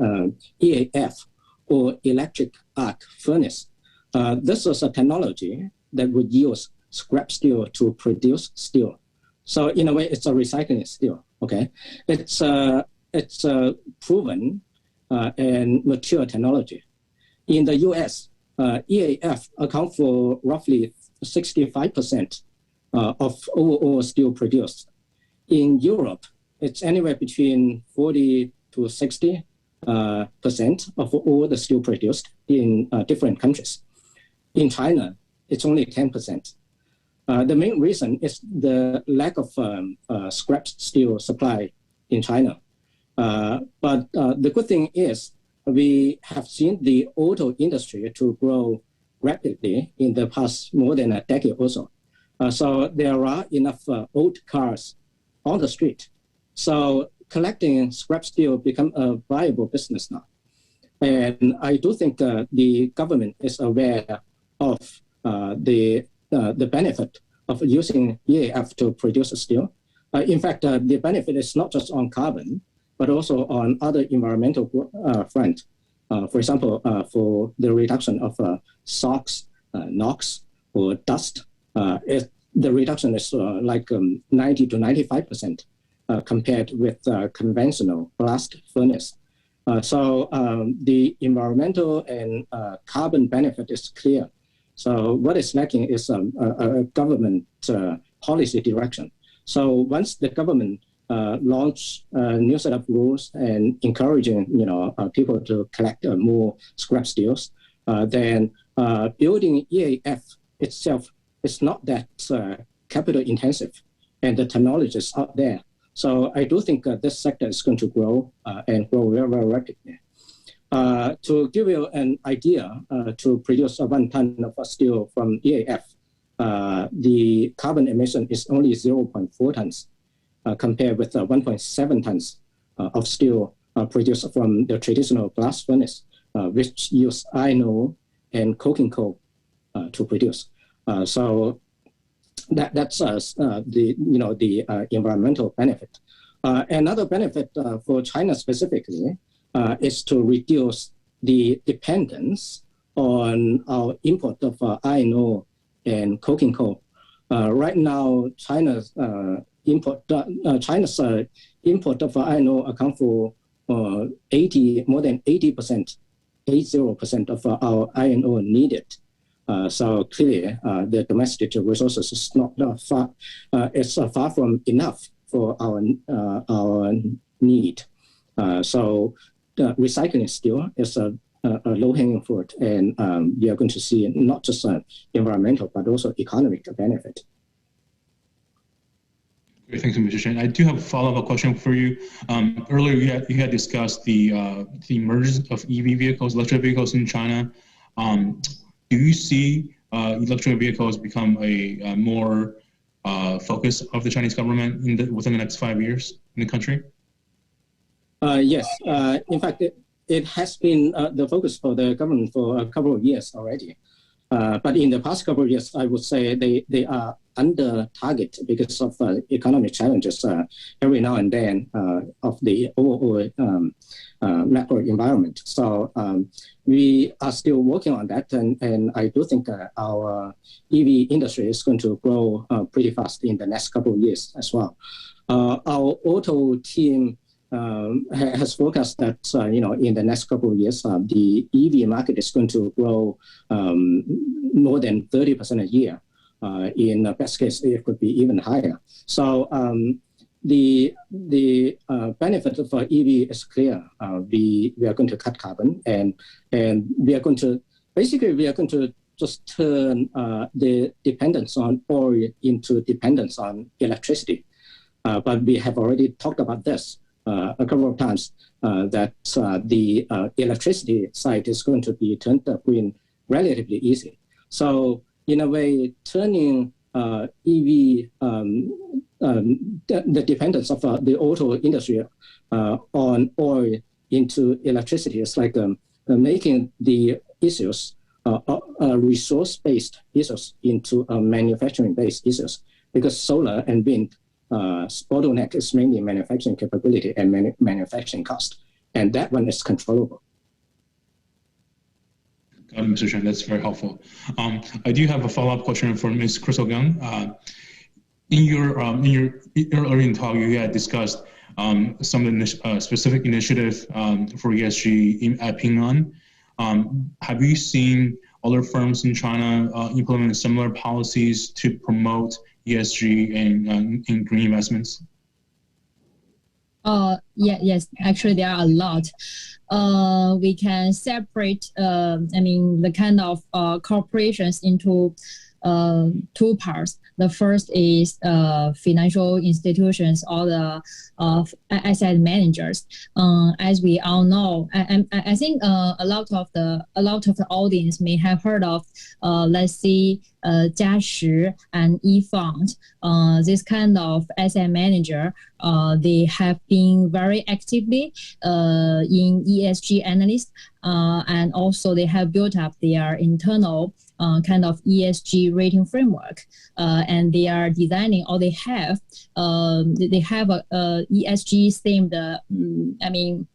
EAF, or electric arc furnace. This is a technology that would use scrap steel to produce steel. So in a way, it's a recycling steel. Okay, it's a proven and mature technology. In the U.S., EAF account for roughly 65% of overall steel produced. In Europe, it's anywhere between 40 to 60% of all the steel produced in different countries. In China, it's only 10%. The main reason is the lack of scrap steel supply in China. But the good thing is we have seen the auto industry to grow rapidly in the past more than a decade or so. So there are enough old cars on the street. So collecting scrap steel become a viable business now. And I do think the government is aware of the benefit of using EAF to produce steel. In fact, the benefit is not just on carbon, but also on other environmental front. For example, for the reduction of SOx, NOx, or dust, the reduction is like 90 to 95% compared with conventional blast furnace. So the environmental and carbon benefit is clear. So what is lacking is a government policy direction. So once the government launch a new set of rules and encouraging people to collect more scrap steels, then building EAF itself is not that capital intensive, and the technology is out there. So I do think this sector is going to grow and grow very, very rapidly. To give you an idea, to produce 1 ton of steel from EAF, the carbon emission is only 0.4 tons compared with 1.7 tons of steel produced from the traditional blast furnace, which use iron ore and coking coal to produce. So that's the environmental benefit. Another benefit for China specifically is to reduce the dependence on our import of iron ore and coking coal. Right now, China's import of iron ore account for more than 80% of our iron ore needed. So clearly, the domestic resources is not it's far from enough for our need. So recycling steel is a low-hanging fruit, and we are going to see not just environmental but also economic benefit. Great, thank you, Mr. Chen. I do have a follow-up question for you. Earlier, you had discussed the emergence of EV vehicles, electric vehicles in China. Do you see electric vehicles become a more focus of the Chinese government within the next 5 years in the country? Yes. In fact, it has been the focus for the government for a couple of years already. But in the past couple of years, I would say they are under target because of economic challenges every now and then of the overall macro environment. So we are still working on that, and I do think our EV industry is going to grow pretty fast in the next couple of years as well. Our auto team has forecast that in the next couple of years, the EV market is going to grow more than 30% a year. In the best case, it could be even higher. So the benefit of EV is clear. We are going to cut carbon, and we are going to just turn the dependence on oil into dependence on electricity. But we have already talked about this. a couple of times that the electricity side is going to be turned green relatively easy. So in a way, turning EV, the dependence of the auto industry on oil into electricity is like making the issues resource-based issues into manufacturing-based issues, because solar and wind bottleneck is mainly manufacturing capability and manufacturing cost, and that one is controllable. Got it, Mr. Chen. That's very helpful. I do have a follow-up question for Ms. Crystal Gung. In your earlier talk, you had discussed some of the specific initiative for ESG at Ping An. Have you seen other firms in China implement similar policies to promote ESG and in green investments? Yes, actually there are a lot. We can separate, the kind of corporations into two parts. The first is financial institutions or the asset managers. As we all know, I think a lot of the audience may have heard of, let's say, Jiashi and E-Fund. This kind of asset manager, they have been very actively in ESG analysts, and also they have built up their internal kind of ESG rating framework, and they are designing, or they have a ESG themed,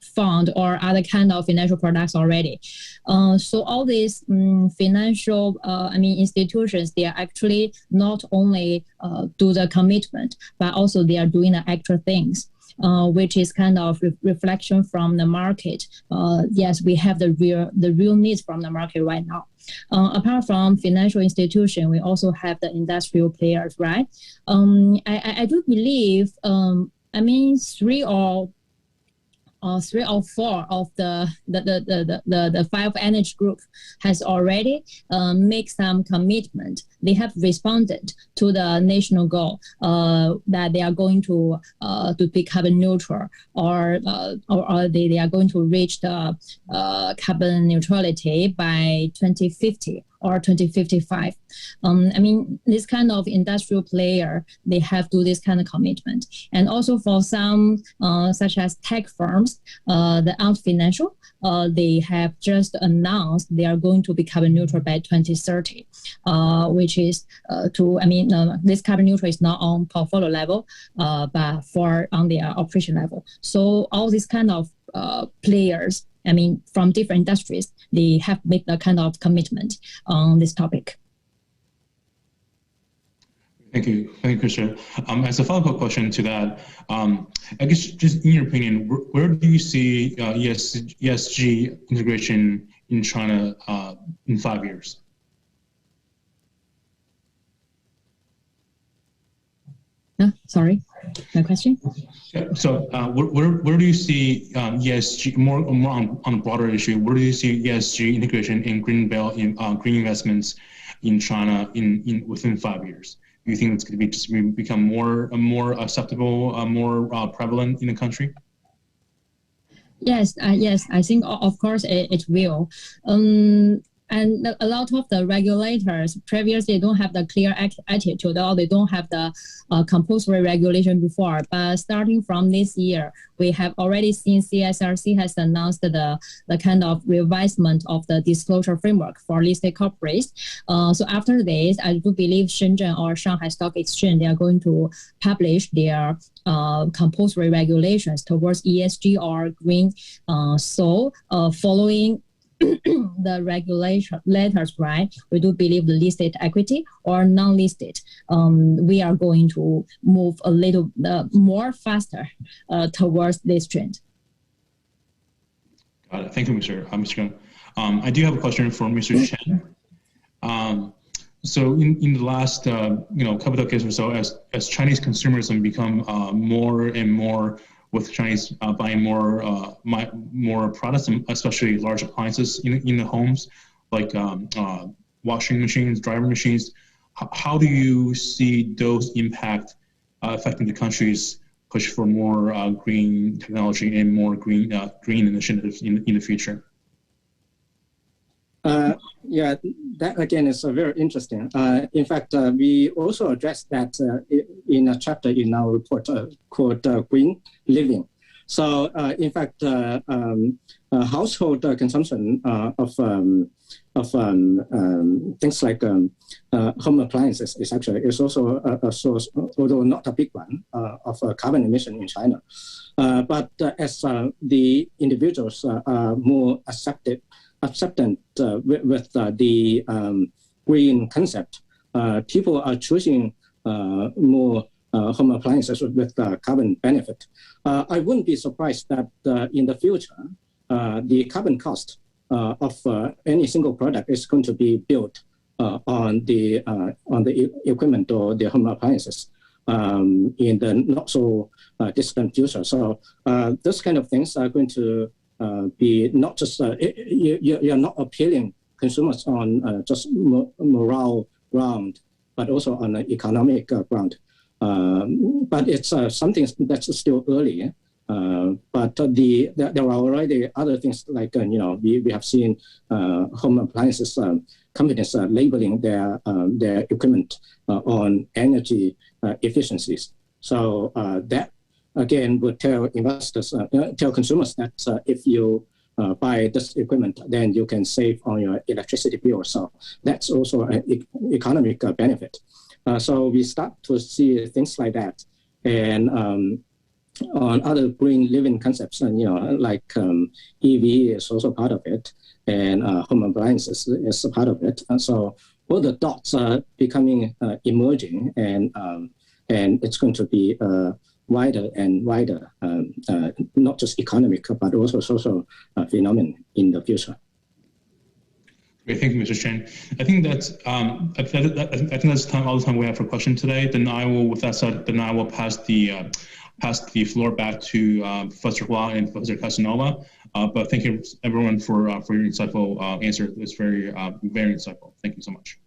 fund or other kind of financial products already. So all these financial, institutions, they are actually not only do the commitment, but also they are doing the actual things. Which is kind of reflection from the market. Yes, we have the real needs from the market right now. Apart from financial institution, we also have the industrial players, right? I do believe, three or four of the five energy group has already made some commitment. They have responded to the national goal that they are going to be carbon neutral, or they are going to reach the carbon neutrality by 2050 or 2055. This kind of industrial player, they have to do this kind of commitment. And also for some, such as tech firms, the Ant Financial, they have just announced they are going to be carbon neutral by 2030, which is this carbon neutral is not on portfolio level, but on their operation level. So all these kind of players, from different industries, they have made a kind of commitment on this topic. Thank you, Christian. As a follow-up question to that, I guess just in your opinion, where do you see ESG integration in China in 5 years? Sorry, my question? Yeah, so where do you see ESG, more on a broader issue, where do you see ESG integration in green belt, in green investments in China within 5 years? Do you think it's going to become more acceptable, more prevalent in the country? Yes, I think of course it will. And a lot of the regulators previously don't have the clear attitude, or they don't have the compulsory regulation before. But starting from this year, we have already seen CSRC has announced the kind of revisement of the disclosure framework for listed corporates. So after this, I do believe Shenzhen or Shanghai Stock Exchange, they are going to publish their compulsory regulations towards ESG or green. So following the regulation letters, right? We do believe the listed equity or non-listed, we are going to move a little more faster towards this trend. Got it. Thank you, Mr. Gung. I do have a question for Mr. Chen. So in the last couple of decades or so, as Chinese consumers have become more and more with Chinese buying more products, especially large appliances in the homes, like washing machines, dryer machines. How do you see those affecting the country's push for more green technology and more green initiatives in the future? Yeah, that again is very interesting. In fact, we also addressed that in a chapter in our report called Green Living. So, in fact, household consumption of things like home appliances is also a source, although not a big one, of carbon emission in China. But as the individuals are more acceptant with the green concept, people are choosing more home appliances with carbon benefit. I wouldn't be surprised that in the future, the carbon cost of any single product is going to be built on the equipment or the home appliances in the not so distant future. So those kind of things are going to be not just you're not appealing consumers on just moral ground, but also on an economic ground. But it's something that's still early. But there are already other things like we have seen home appliances companies labeling their equipment on energy efficiencies. So that again would tell investors, tell consumers that if you buy this equipment, then you can save on your electricity bill. So that's also an economic benefit. So we start to see things like that, and on other green living concepts, like EV is also part of it, and home appliances is a part of it. And so all the dots are becoming emerging, and it's going to be wider and wider, not just economic, but also social phenomenon in the future. Great, thank you, Mr. Chen. I think that's I think that's all the time we have for questions today. Then I will, with that said, I will pass the floor back to Professor Hua and Professor Casanova. But thank you everyone for your insightful answer. It was very insightful. Thank you so much.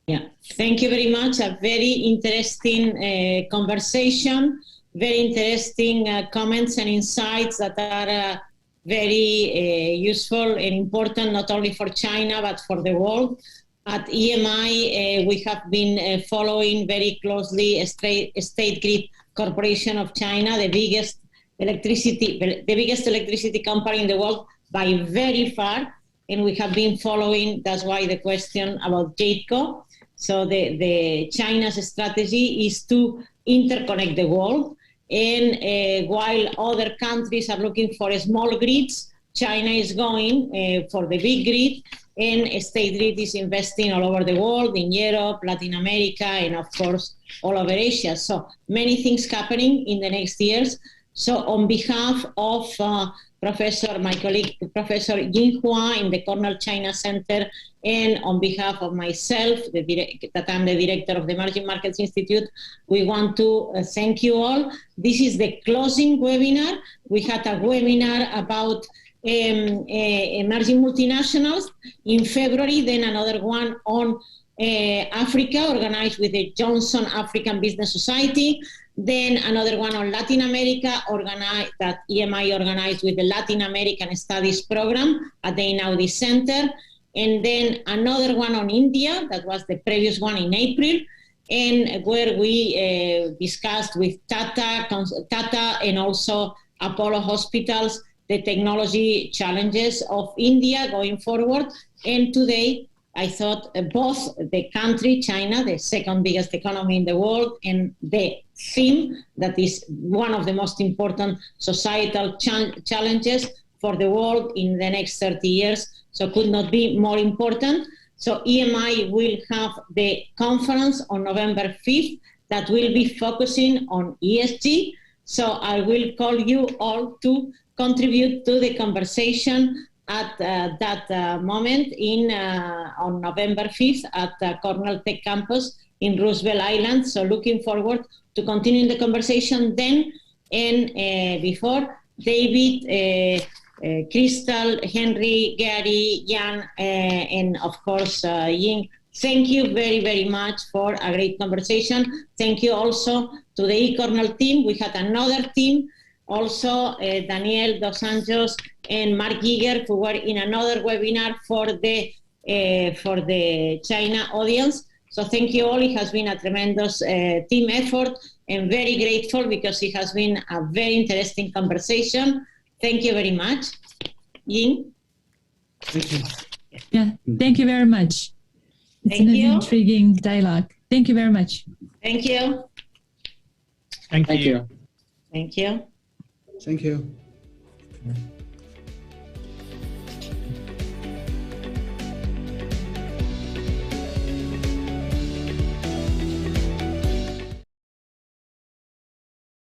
Yeah, thank you very much. A very interesting conversation. Very interesting comments and insights that are very useful and important, not only for China, but for the world. At EMI, we have been following very closely State Grid Corporation of China, the biggest electricity company in the world by very far. And we have been following, that's why the question about JADECO. So the China's strategy is to interconnect the world. And while other countries are looking for small grids, China is going for the big grid, and State Grid is investing all over the world, in Europe, Latin America, and of course, all over Asia. So many things happening in the next years. So on behalf of my colleague, Professor Ying Hua in the Cornell China Center, and on behalf of myself, that I'm the director of the Emerging Markets Institute, we want to thank you all. This is the closing webinar. We had a webinar about emerging multinationals in February, then another one on Africa, organized with the Johnson African Business Society, then another one on Latin America, that EMI organized with the Latin American Studies Program at the Einaudi Center, and then another one on India, that was the previous one in April, and where we discussed with Tata and also Apollo Hospitals the technology challenges of India going forward. And today, I thought both the country, China, the second biggest economy in the world, and the theme that is one of the most important societal challenges for the world in the next 30 years, so could not be more important. So EMI will have the conference on November 5th that will be focusing on ESG. So I will call you all to contribute to the conversation at that moment on November 5th at Cornell Tech Campus in Roosevelt Island. So looking forward to continuing the conversation then. And before, David, Crystal, Henry, Gary, Jan, and of course, Ying, thank you very, very much for a great conversation. Thank you also to the eKernel team. We had another team, also Daniel Dos Anjos and Mark Giger, who were in another webinar for the China audience. So thank you all. It has been a tremendous team effort, and very grateful because it has been a very interesting conversation. Thank you very much. Ying? Thank you. Yeah, thank you very much. It's an intriguing dialogue. Thank you very much. Thank you. Thank you. Thank you. Thank you.